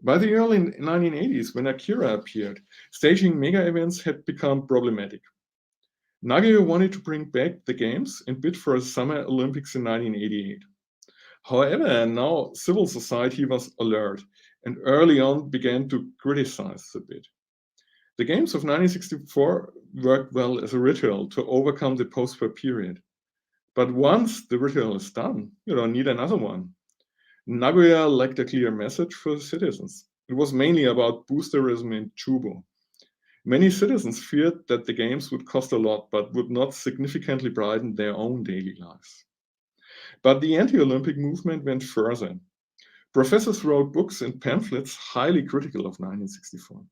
By the early 1980s, when Akira appeared, staging mega events had become problematic. Nagao wanted to bring back the games and bid for a Summer Olympics in 1988. However, now civil society was alert and early on began to criticize the bid. The games of 1964 worked well as a ritual to overcome the post-war period. But once the ritual is done, you don't need another one. Nagoya lacked a clear message for the citizens. It was mainly about boosterism and Chubo. Many citizens feared that the games would cost a lot, but would not significantly brighten their own daily lives. But the anti-Olympic movement went further. Professors wrote books and pamphlets highly critical of 1964.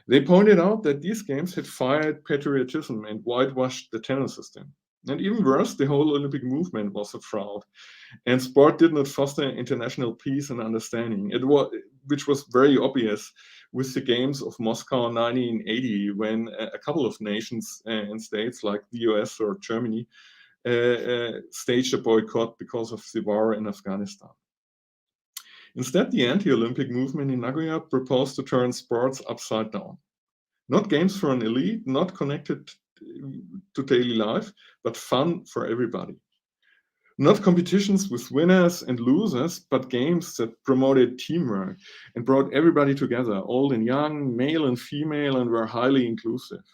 They pointed out that these games had fired patriotism and whitewashed the Tenno system. And even worse, the whole Olympic movement was a fraud. And sport did not foster international peace and understanding, which was very obvious with the Games of Moscow in 1980, when a couple of nations and states like the US or Germany staged a boycott because of the war in Afghanistan. Instead, the anti-Olympic movement in Nagoya proposed to turn sports upside down. Not games for an elite, not connected to daily life, but fun for everybody. Not competitions with winners and losers, but games that promoted teamwork and brought everybody together, old and young, male and female, and were highly inclusive.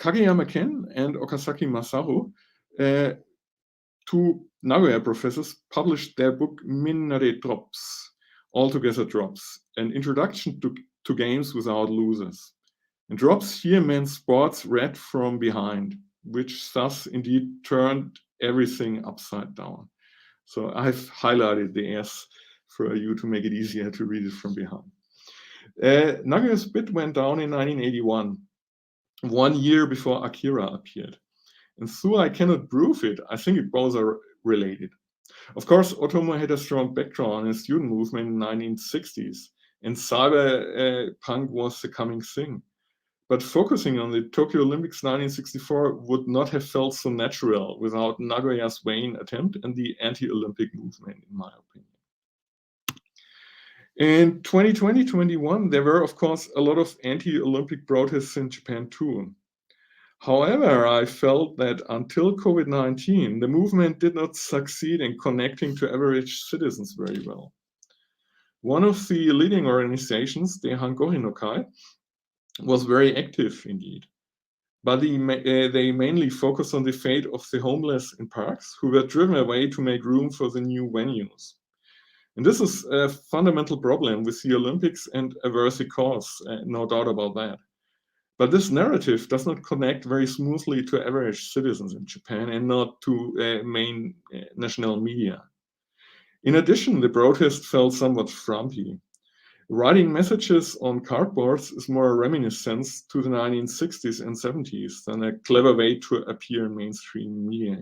Kageyama Ken and Okazaki Masaru, two Nagoya professors, published their book Minnare Drops, Altogether Drops, an introduction to games without losers. And drops here meant sports read from behind, which thus indeed turned everything upside down. So I've highlighted the S for you to make it easier to read it from behind. Nagoya's bid went down in 1981, 1 year before Akira appeared. And though I cannot prove it, I think it both are related. Of course, Otomo had a strong background in the student movement in the 1960s and cyberpunk was the coming thing. But focusing on the Tokyo Olympics 1964 would not have felt so natural without Nagoya's vain attempt and the anti-Olympic movement, in my opinion. In 2020-21, there were, of course, a lot of anti-Olympic protests in Japan too. However, I felt that until COVID-19, the movement did not succeed in connecting to average citizens very well. One of the leading organizations, the Hangori no Kai, was very active indeed, but they mainly focused on the fate of the homeless in parks who were driven away to make room for the new venues. And this is a fundamental problem with the Olympics and a worthy cause, no doubt about that. But this narrative does not connect very smoothly to average citizens in Japan and not to main national media. In addition, the protest felt somewhat frumpy. Writing messages on cardboards is more a reminiscence to the 1960s and 70s than a clever way to appear in mainstream media.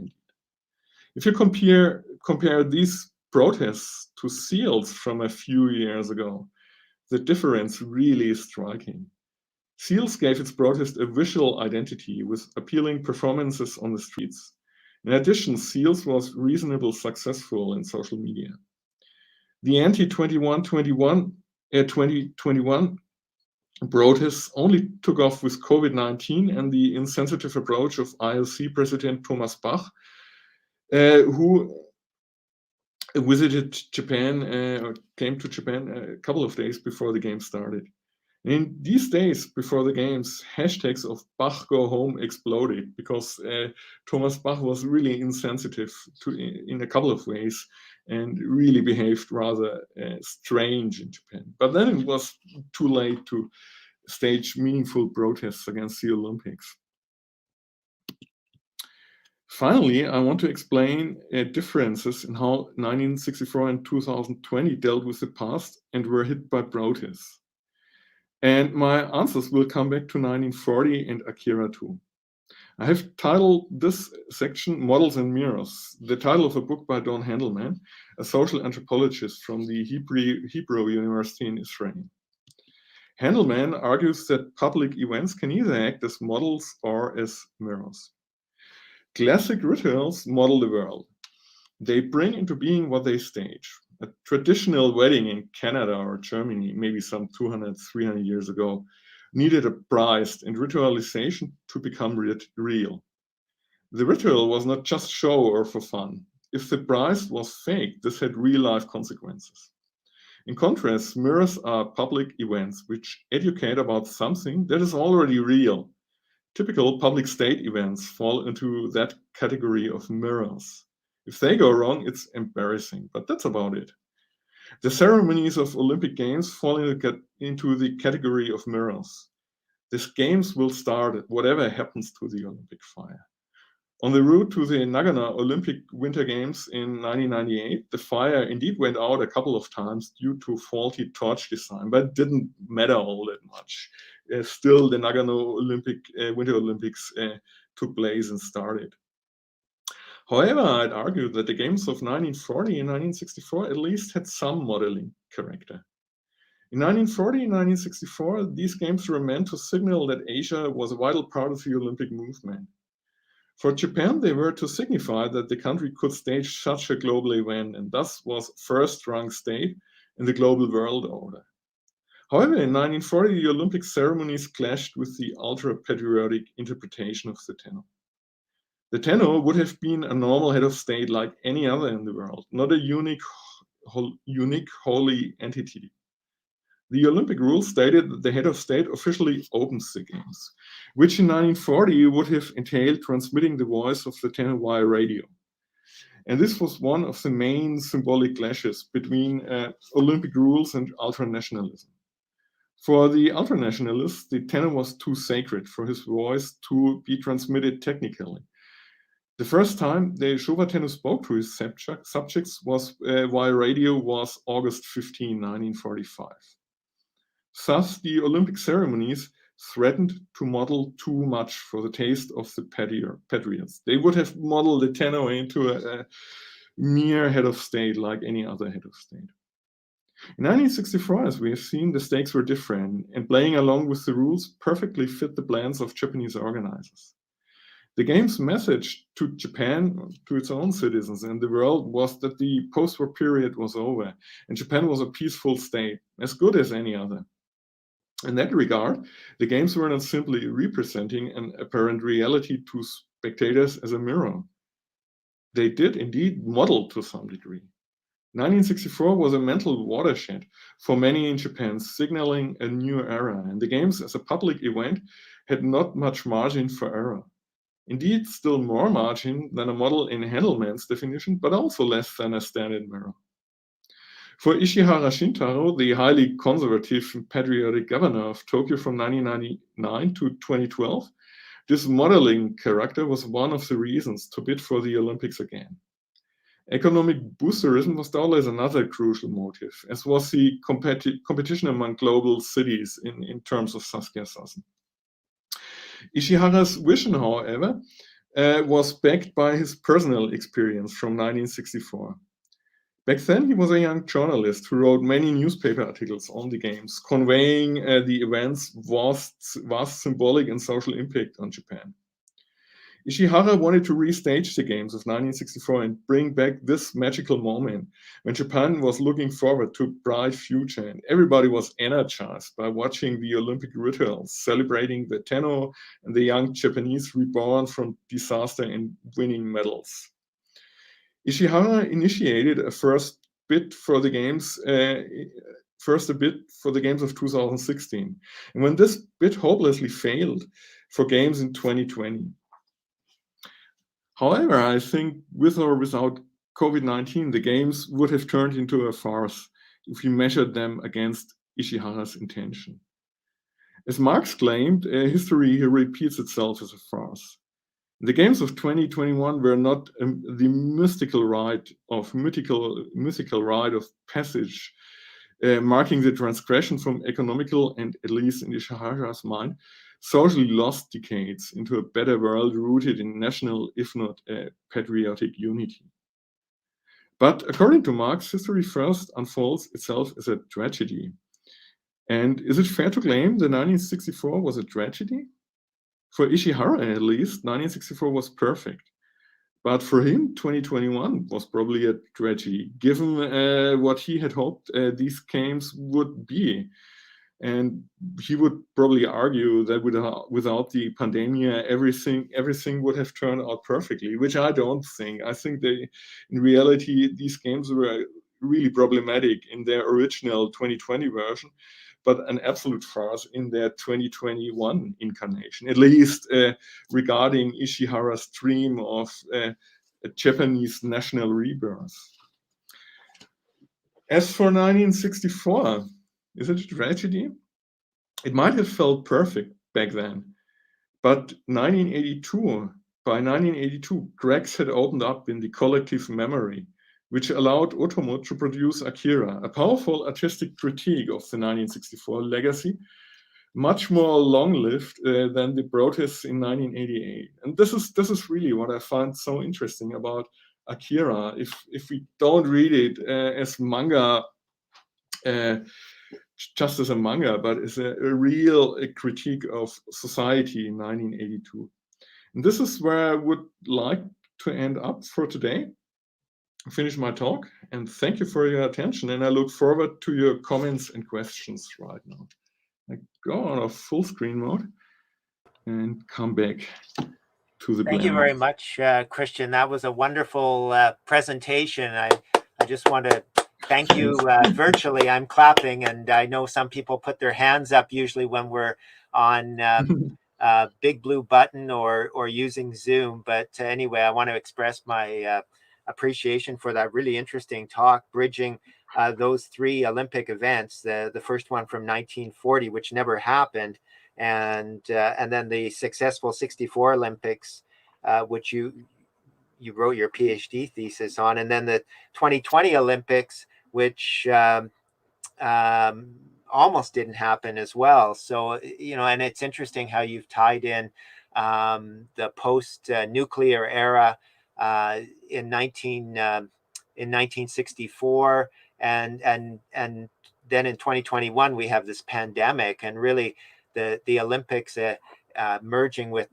If you compare these protests to SEALs from a few years ago, the difference really is striking. SEALs gave its protest a visual identity with appealing performances on the streets. In addition, SEALs was reasonably successful in social media. The anti-2021 protests only took off with COVID-19 and the insensitive approach of IOC President Thomas Bach, who visited Japan or came to Japan a couple of days before the games started. In these days before the games, hashtags of Bach go home exploded because Thomas Bach was really insensitive in a couple of ways and really behaved rather strange in Japan. But then it was too late to stage meaningful protests against the Olympics. Finally, I want to explain differences in how 1964 and 2020 dealt with the past and were hit by protests. And my answers will come back to 1940 and Akira too. I have titled this section Models and Mirrors, the title of a book by Don Handelman, a social anthropologist from the Hebrew University in Israel. Handelman argues that public events can either act as models or as mirrors. Classic rituals model the world. They bring into being what they stage. A traditional wedding in Canada or Germany, maybe some 200, 300 years ago, needed a priest and ritualization to become real. The ritual was not just show or for fun. If the priest was fake, this had real-life consequences. In contrast, mirrors are public events which educate about something that is already real. Typical public state events fall into that category of mirrors. If they go wrong, it's embarrassing, but that's about it. The ceremonies of Olympic Games fall into the category of mirrors. These games will start whatever happens to the Olympic fire. On the route to the Nagano Olympic Winter Games in 1998, the fire indeed went out a couple of times due to faulty torch design, but it didn't matter all that much. Still, the Nagano Winter Olympics took place and started. However, I'd argue that the games of 1940 and 1964 at least had some modeling character. In 1940 and 1964, these games were meant to signal that Asia was a vital part of the Olympic movement. For Japan, they were to signify that the country could stage such a global event and thus was first-rank state in the global world order. However, in 1940, the Olympic ceremonies clashed with the ultra-patriotic interpretation of the Tenno. The Tenno would have been a normal head of state like any other in the world, not a unique holy entity. The Olympic rules stated that the head of state officially opens the games, which in 1940 would have entailed transmitting the voice of the Tenno via radio. And this was one of the main symbolic clashes between Olympic rules and ultranationalism. For the ultranationalists, the Tenno was too sacred for his voice to be transmitted technically. The first time the Showa Tenno spoke to his subjects was via radio was August 15, 1945. Thus, the Olympic ceremonies threatened to model too much for the taste of the patriots. They would have modeled the Tenno into a mere head of state like any other head of state. In 1964, as we have seen, the stakes were different, and playing along with the rules perfectly fit the plans of Japanese organizers. The game's message to Japan, to its own citizens and the world, was that the post-war period was over, and Japan was a peaceful state, as good as any other. In that regard, the games were not simply representing an apparent reality to spectators as a mirror. They did indeed model to some degree. 1964 was a mental watershed for many in Japan, signaling a new era, and the games as a public event had not much margin for error. Indeed, still more margin than a model in Handelman's definition, but also less than a standard mirror. For Ishihara Shintaro, the highly conservative and patriotic governor of Tokyo from 1999 to 2012, this modeling character was one of the reasons to bid for the Olympics again. Economic boosterism was doubtless another crucial motive, as was the competition among global cities in terms of Saskia Sassen. Ishihara's vision, however, was backed by his personal experience from 1964. Back then, he was a young journalist who wrote many newspaper articles on the games, conveying the event's vast symbolic and social impact on Japan. Ishihara wanted to restage the games of 1964 and bring back this magical moment when Japan was looking forward to a bright future, and everybody was energized by watching the Olympic rituals, celebrating the Tenno and the young Japanese reborn from disaster and winning medals. Ishihara initiated a first bid for the games of 2016, and when this bid hopelessly failed for games in 2020. However, I think with or without COVID-19, the games would have turned into a farce if we measured them against Ishihara's intention. As Marx claimed, history repeats itself as a farce. The games of 2021 were not the mythical rite of passage, marking the transgression from economical and, at least in Ishihara's mind, socially lost decades into a better world rooted in national, if not patriotic unity. But according to Marx, history first unfolds itself as a tragedy. And is it fair to claim that 1964 was a tragedy? For Ishihara, at least, 1964 was perfect. But for him, 2021 was probably a tragedy, given what he had hoped these games would be. And he would probably argue that without the pandemic, everything would have turned out perfectly, which I don't think. I think in reality, these games were really problematic in their original 2020 version, but an absolute farce in their 2021 incarnation, at least regarding Ishihara's dream of a Japanese national rebirth. As for 1964, is it a tragedy? It might have felt perfect back then, but by 1982, cracks had opened up in the collective memory, which allowed Otomo to produce Akira, a powerful artistic critique of the 1964 legacy, much more long-lived than the protests in 1988. And this is really what I find so interesting about Akira. If we don't read it as manga, just as a manga, but as a real critique of society in 1982. And this is where I would like to end up for today. Finish my talk, and thank you for your attention, and I look forward to your comments and questions right now. I go on a full screen mode and come back to the Thank you very much, Christian. That was a wonderful presentation. I just want to thank you virtually. I'm clapping, and I know some people put their hands up usually when we're on Big Blue Button or using Zoom. But anyway, I want to express my appreciation for that really interesting talk, bridging those three Olympic events, the first one from 1940, which never happened, and then the successful 64 Olympics, which you wrote your PhD thesis on, and then the 2020 Olympics, which almost didn't happen as well. So, and it's interesting how you've tied in the post-nuclear era in 1964, and then in 2021 we have this pandemic, and really the Olympics merging with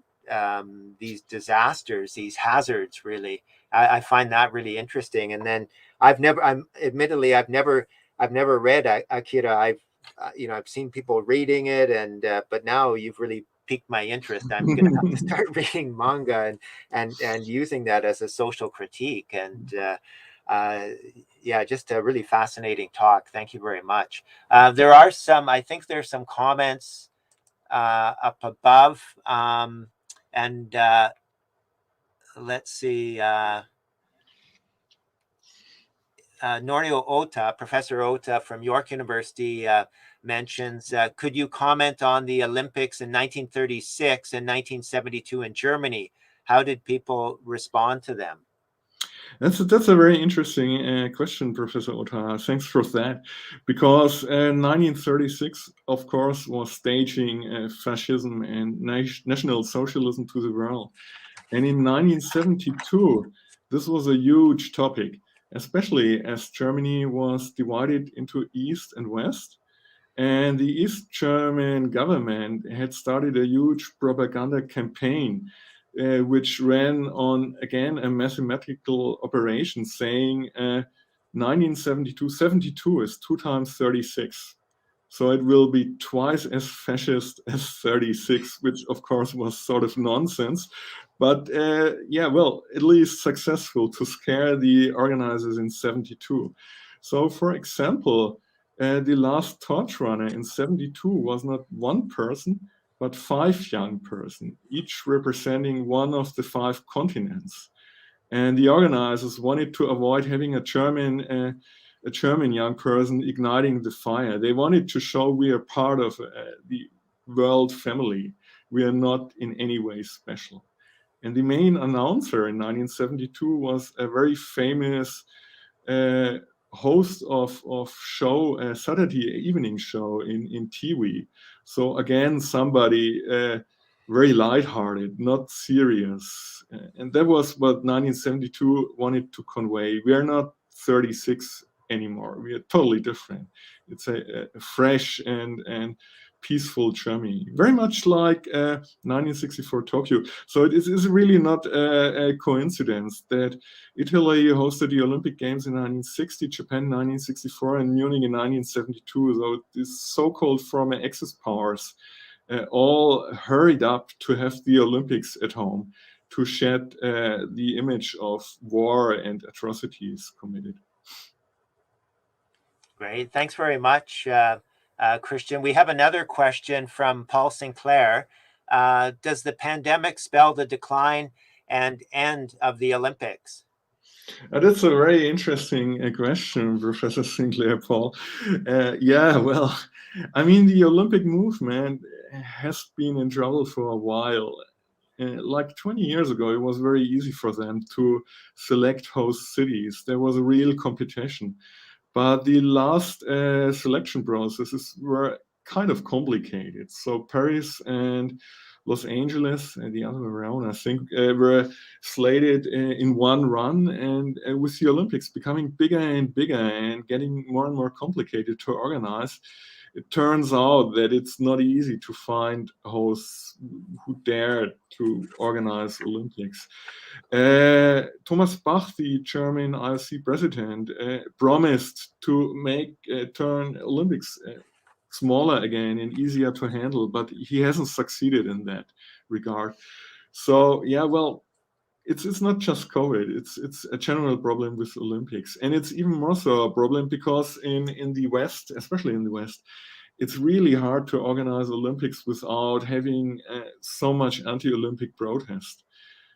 these disasters, these hazards. Really, I find that really interesting. And then I've never read Akira. I've seen people reading it, and but now you've really piqued my interest. I'm going to have to start reading manga and using that as a social critique. And just a really fascinating talk. Thank you very much. I think there's some comments up above, and let's see. Norio Ota, Professor Ota from York University, mentions, could you comment on the Olympics in 1936 and 1972 in Germany? How did people respond to them? That's a very interesting question, Professor Ota. Thanks for that. Because 1936, of course, was staging fascism and National Socialism to the world. And in 1972, this was a huge topic, especially as Germany was divided into East and West. And the East German government had started a huge propaganda campaign, which ran on, again, a mathematical operation saying 72 is 2 times 36. So it will be twice as fascist as 36, which of course was sort of nonsense. But at least successful to scare the organizers in 72. So for example, the last torch runner in 72 was not one person, but 5 young persons, each representing one of the 5 continents. And the organizers wanted to avoid having a German young person igniting the fire. They wanted to show we are part of the world family. We are not in any way special. And the main announcer in 1972 was a very famous host of show, a Saturday evening show in TV. So again, somebody very lighthearted, not serious. And that was what 1972 wanted to convey. We are not 36 anymore. We are totally different. It's a fresh and peaceful Germany, very much like 1964 Tokyo. So it is really not a coincidence that Italy hosted the Olympic Games in 1960, Japan 1964, and Munich in 1972. So these so-called former Axis powers all hurried up to have the Olympics at home to shed the image of war and atrocities committed. Great, thanks very much, Christian. We have another question from Paul Sinclair. Does the pandemic spell the decline and end of the Olympics? That's a very interesting question, Professor Sinclair, Paul. Well, I mean, the Olympic movement has been in trouble for a while. Like 20 years ago, it was very easy for them to select host cities. There was a real competition. But the last selection processes were kind of complicated. So Paris and Los Angeles and the other way around, I think, were slated in one run. And with the Olympics becoming bigger and bigger and getting more and more complicated to organize, it turns out that it's not easy to find hosts who dare to organize Olympics. Thomas Bach, the German IOC president, promised to turn Olympics smaller again and easier to handle, but he hasn't succeeded in that regard. So it's not just COVID, it's a general problem with Olympics. And it's even more so a problem because in the West, especially in the West, it's really hard to organize Olympics without having so much anti-Olympic protest.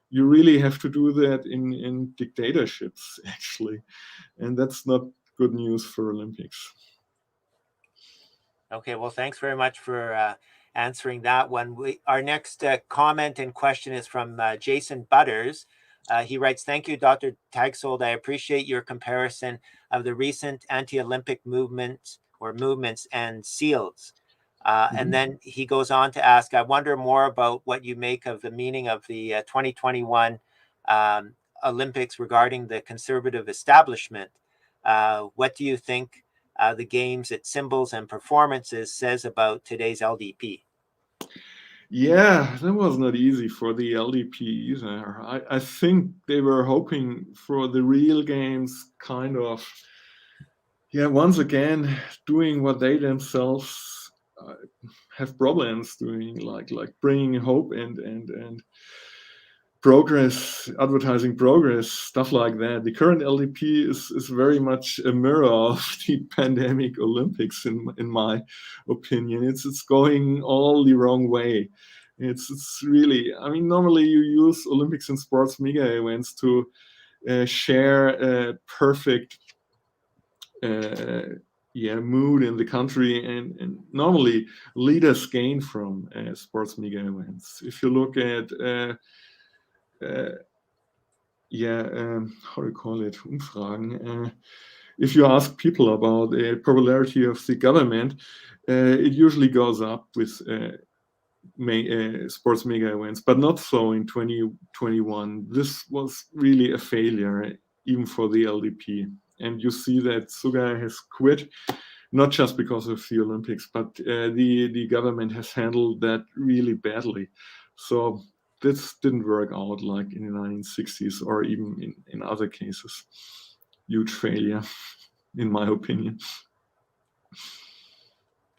You really have to do that in dictatorships, actually. And that's not good news for Olympics. Okay, well, thanks very much for answering that one. Our next comment and question is from Jason Butters. He writes, thank you, Dr. Tagsold. I appreciate your comparison of the recent anti-Olympic movements and SEALs. And then he goes on to ask, I wonder more about what you make of the meaning of the 2021 Olympics regarding the conservative establishment. what do you think the games, its symbols and performances says about today's LDP? Yeah, that was not easy for the LDP either. I think they were hoping for the real games kind of, once again, doing what they themselves have problems doing, like bringing hope and progress, advertising progress, stuff like that. The current LDP is very much a mirror of the pandemic Olympics, in my opinion. It's going all the wrong way. It's really, I mean, normally you use Olympics and sports mega events to share a perfect mood in the country, and normally leaders gain from sports mega events. If you look at how do you call it? Umfragen. If you ask people about the popularity of the government, it usually goes up with sports mega events, but not so in 2021. This was really a failure, even for the LDP. And you see that Sugai has quit, not just because of the Olympics, but the government has handled that really badly. So this didn't work out like in the 1960s or even in other cases. Huge failure, in my opinion.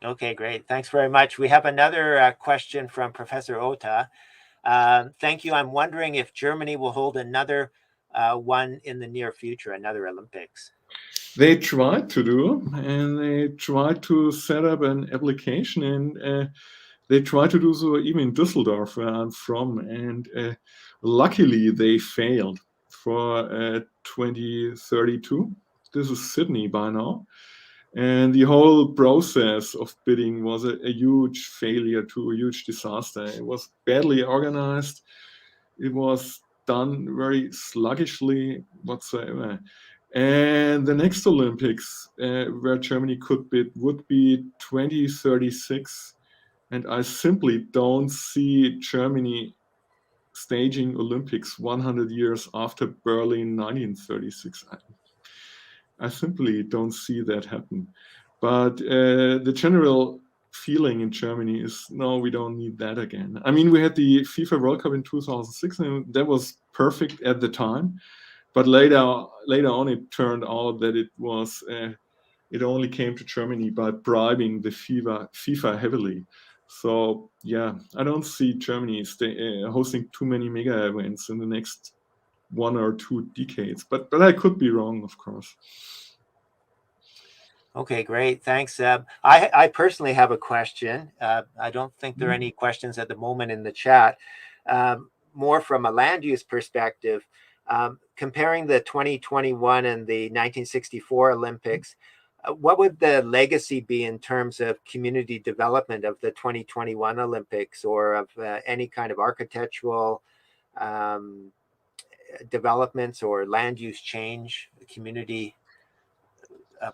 Okay, great. Thanks very much. We have another question from Professor Ota. Thank you. I'm wondering if Germany will hold another one in the near future, another Olympics. They tried to do, and they tried to set up an application, and they tried to do so even in Düsseldorf, where I'm from, and luckily they failed for 2032. This is Sydney by now. And the whole process of bidding was a huge failure, a huge disaster. It was badly organized. It was done very sluggishly whatsoever. And the next Olympics where Germany could bid would be 2036. And I simply don't see Germany staging Olympics 100 years after Berlin 1936. I simply don't see that happen. But the general feeling in Germany is, no, we don't need that again. I mean, we had the FIFA World Cup in 2006, and that was perfect at the time. But later on, it turned out that it only came to Germany by bribing the FIFA heavily. So yeah, I don't see Germany hosting too many mega events in the next 1 or 2 decades, but I could be wrong, of course. Okay, great. Thanks. I personally have a question. I don't think there are any questions at the moment in the chat. More from a land use perspective, comparing the 2021 and the 1964 Olympics, what would the legacy be in terms of community development of the 2021 Olympics, or of any kind of architectural developments or land use change, community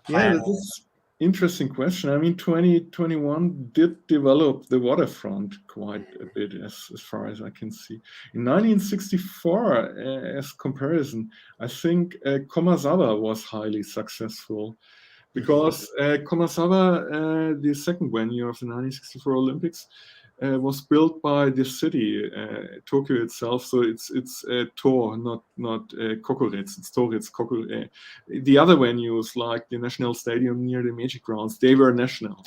plan? Yeah, that's an interesting question. I mean, 2021 did develop the waterfront quite a bit, as far as I can see. In 1964, as comparison, I think Komazawa was highly successful, because Komazawa, the second venue of the 1964 Olympics, was built by the city, Tokyo itself. So it's To, not Kokoritz. It's Toritz, Kokoritz. The other venues, like the National Stadium near the Meiji Grounds, they were national.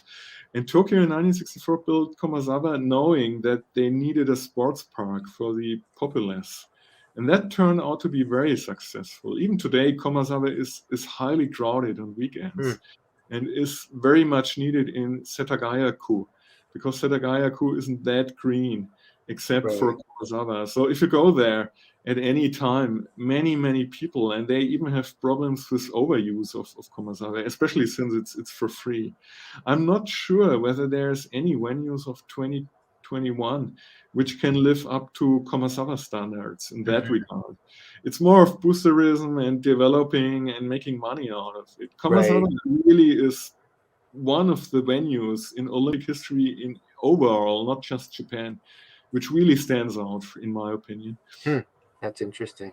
And Tokyo in 1964 built Komazawa knowing that they needed a sports park for the populace. And that turned out to be very successful. Even today, Komazawa is highly crowded on weekends and is very much needed in Setagaya-ku, because Setagaya-ku isn't that green except for Komazawa. So if you go there at any time, many people, and they even have problems with overuse of Komazawa, especially since it's for free. I'm not sure whether there's any venues of 2021 which can live up to Komazawa standards in that regard. It's more of boosterism and developing and making money out of it. Komazawa really is one of the venues in Olympic history in overall, not just Japan, which really stands out, in my opinion. That's interesting.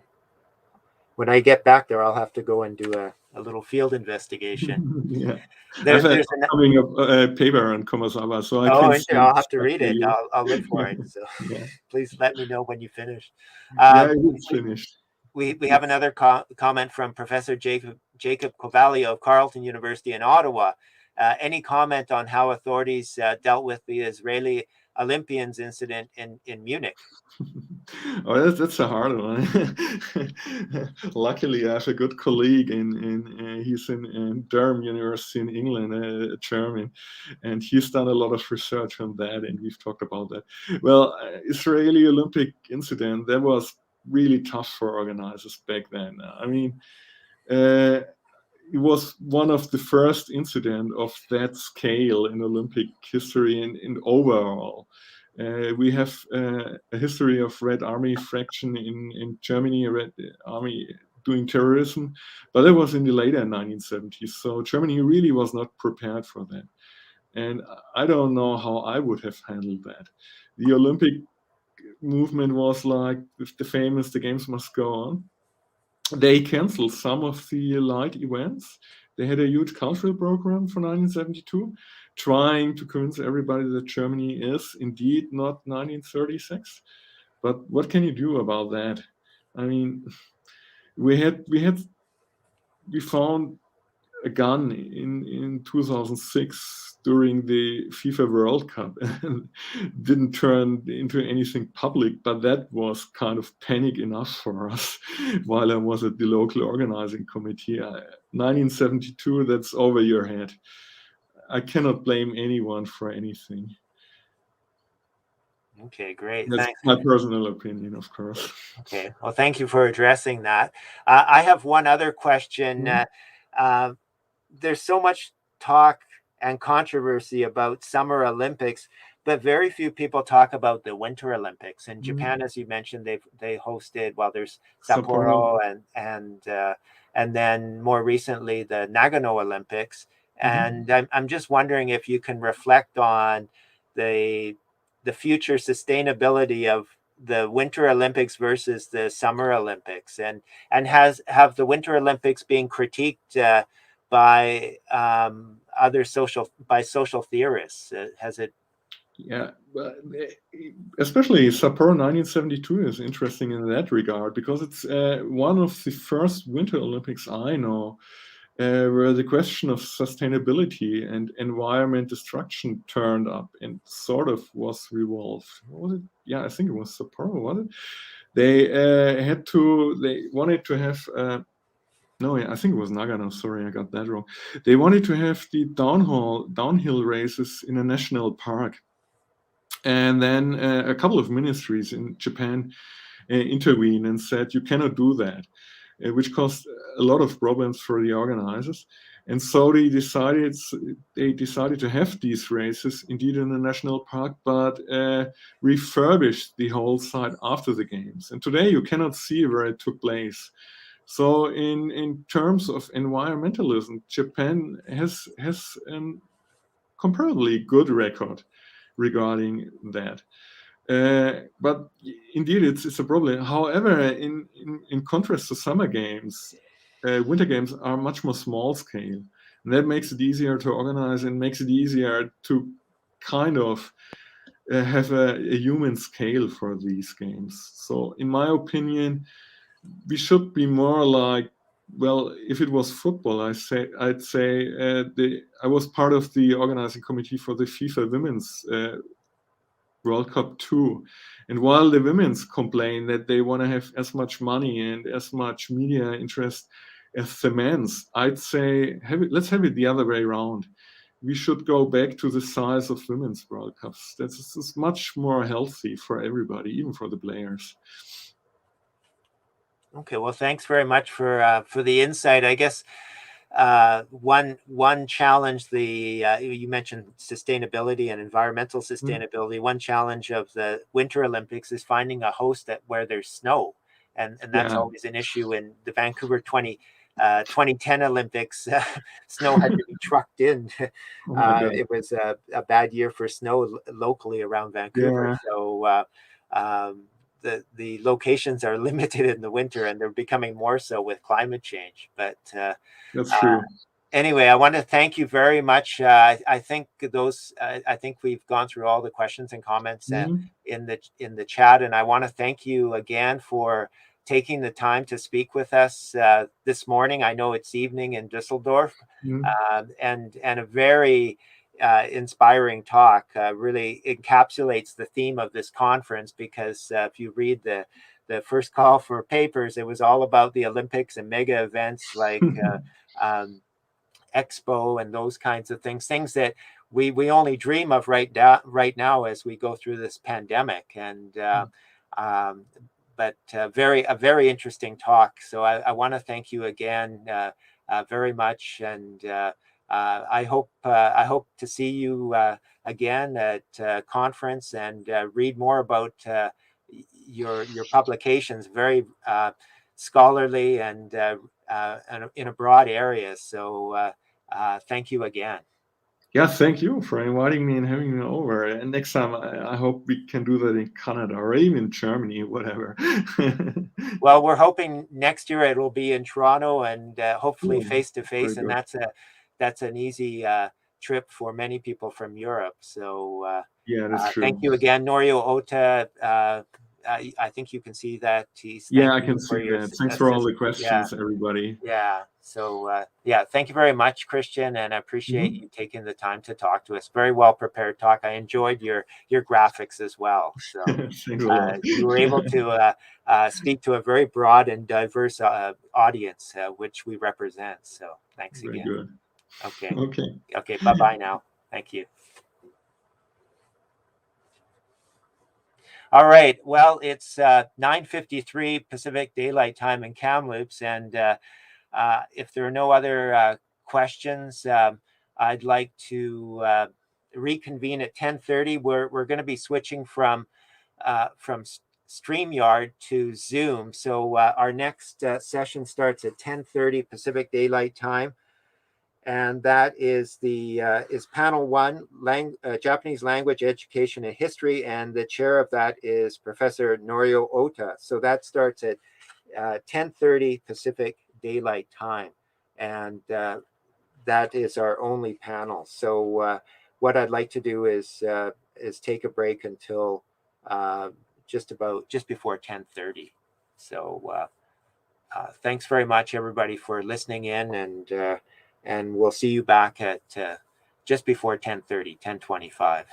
When I get back there, I'll have to go and do a little field investigation. Yeah, There's I've an, coming up a paper on Komasawa, so I oh, can and send I'll have to stuff read to it. you. I'll look for it. So Yeah, please let me know when you finish. yeah, it's finished. We have another comment from Professor Jacob Covalio of Carleton University in Ottawa. Any comment on how authorities dealt with the Israeli Olympians incident in Munich? Oh, that's a hard one. Luckily, I have a good colleague he's in Durham University in England, German, and he's done a lot of research on that, and we've talked about that. Well, Israeli Olympic incident, that was really tough for organizers back then. I mean, it was one of the first incident of that scale in Olympic history and overall. We have a history of Red Army fraction in Germany, a Red Army doing terrorism, but it was in the later 1970s. So Germany really was not prepared for that. And I don't know how I would have handled that. The Olympic movement was like the famous, the games must go on. They canceled some of the light events. They had a huge cultural program for 1972, trying to convince everybody that Germany is indeed not 1936. But what can you do about that? I mean, we found a gun in 2006 during the FIFA World Cup and didn't turn into anything public, but that was kind of panic enough for us while I was at the local organizing committee. 1972, that's over your head. I cannot blame anyone for anything. Okay, great. That's Thanks. my personal opinion, of course. Okay, well, thank you for addressing that. I have one other question. There's so much talk and controversy about Summer Olympics, but very few people talk about the Winter Olympics. In Japan, as you mentioned, they hosted, well, there's Sapporo and then more recently the Nagano Olympics. And I'm just wondering if you can reflect on the future sustainability of the Winter Olympics versus the Summer Olympics, and have the Winter Olympics being critiqued by social theorists? Has it? Yeah, especially Sapporo 1972 is interesting in that regard because it's one of the first Winter Olympics I know where the question of sustainability and environment destruction turned up and sort of was revolved. What was it? Yeah, I think it was Sapporo, was it? They wanted to have no, I think it was Nagano. Sorry, I got that wrong. They wanted to have the downhill races in a national park. And then a couple of ministries in Japan intervened and said, you cannot do that, which caused a lot of problems for the organizers. And so they decided to have these races indeed in a national park, but refurbish the whole site after the games. And today you cannot see where it took place. So in terms of environmentalism, Japan has a comparably good record regarding that. But indeed, it's a problem. However, in contrast to summer games, winter games are much more small scale. And that makes it easier to organize and makes it easier to kind of have a human scale for these games. So in my opinion, we should be more like, well, if it was football, I'd say I was part of the organizing committee for the FIFA Women's World Cup 2. And while the women's complain that they want to have as much money and as much media interest as the men's, I'd say let's have it the other way around. We should go back to the size of women's World Cups. That's much more healthy for everybody, even for the players. Okay, well, thanks very much for the insight. I guess one challenge, you mentioned sustainability and environmental sustainability. One challenge of the Winter Olympics is finding a host where there's snow, and that's always an issue. In the Vancouver 2010 Olympics, snow had to be trucked in. It was a bad year for snow locally around Vancouver. So the locations are limited in the winter, and they're becoming more so with climate change. But That's true. anyway, I want to thank you very much. I think I think we've gone through all the questions and comments Mhm. in the chat, and I want to thank you again for taking the time to speak with us this morning. I know it's evening in Düsseldorf, and a very inspiring talk. Really encapsulates the theme of this conference, because if you read the first call for papers, it was all about the Olympics and mega events like Expo and those kinds of things that we only dream of right now as we go through this pandemic. And but a very interesting talk. So I want to thank you again very much, and I hope to see you again at conference and read more about your publications. Very scholarly and in a broad area. So thank you again. Yeah, thank you for inviting me and having me over. And next time, I hope we can do that in Canada or even Germany, whatever. Well, we're hoping next year it will be in Toronto, and hopefully face to face. And that's an easy trip for many people from Europe. So yeah, that's true. Thank you again, Norio Ota. I think you can see that. I can see that. Thanks for all the questions, everybody. Yeah. So thank you very much, Christian, and I appreciate you taking the time to talk to us. Very well prepared talk. I enjoyed your graphics as well. So you were able to speak to a very broad and diverse audience, which we represent. So thanks again. Very good. Okay. Bye now. Thank you. All right. Well, it's 9:53 Pacific Daylight Time in Kamloops, and if there are no other questions, I'd like to reconvene at 10:30. We're going to be switching from StreamYard to Zoom. So our next session starts at 10:30 Pacific Daylight Time. And that is is panel 1, Japanese language, education, and history. And the chair of that is Professor Norio Ota. So that starts at 10:30 Pacific Daylight Time. And that is our only panel. So what I'd like to do is take a break until just before 10:30. So thanks very much, everybody, for listening in, and we'll see you back at just before 10:30, 10:25.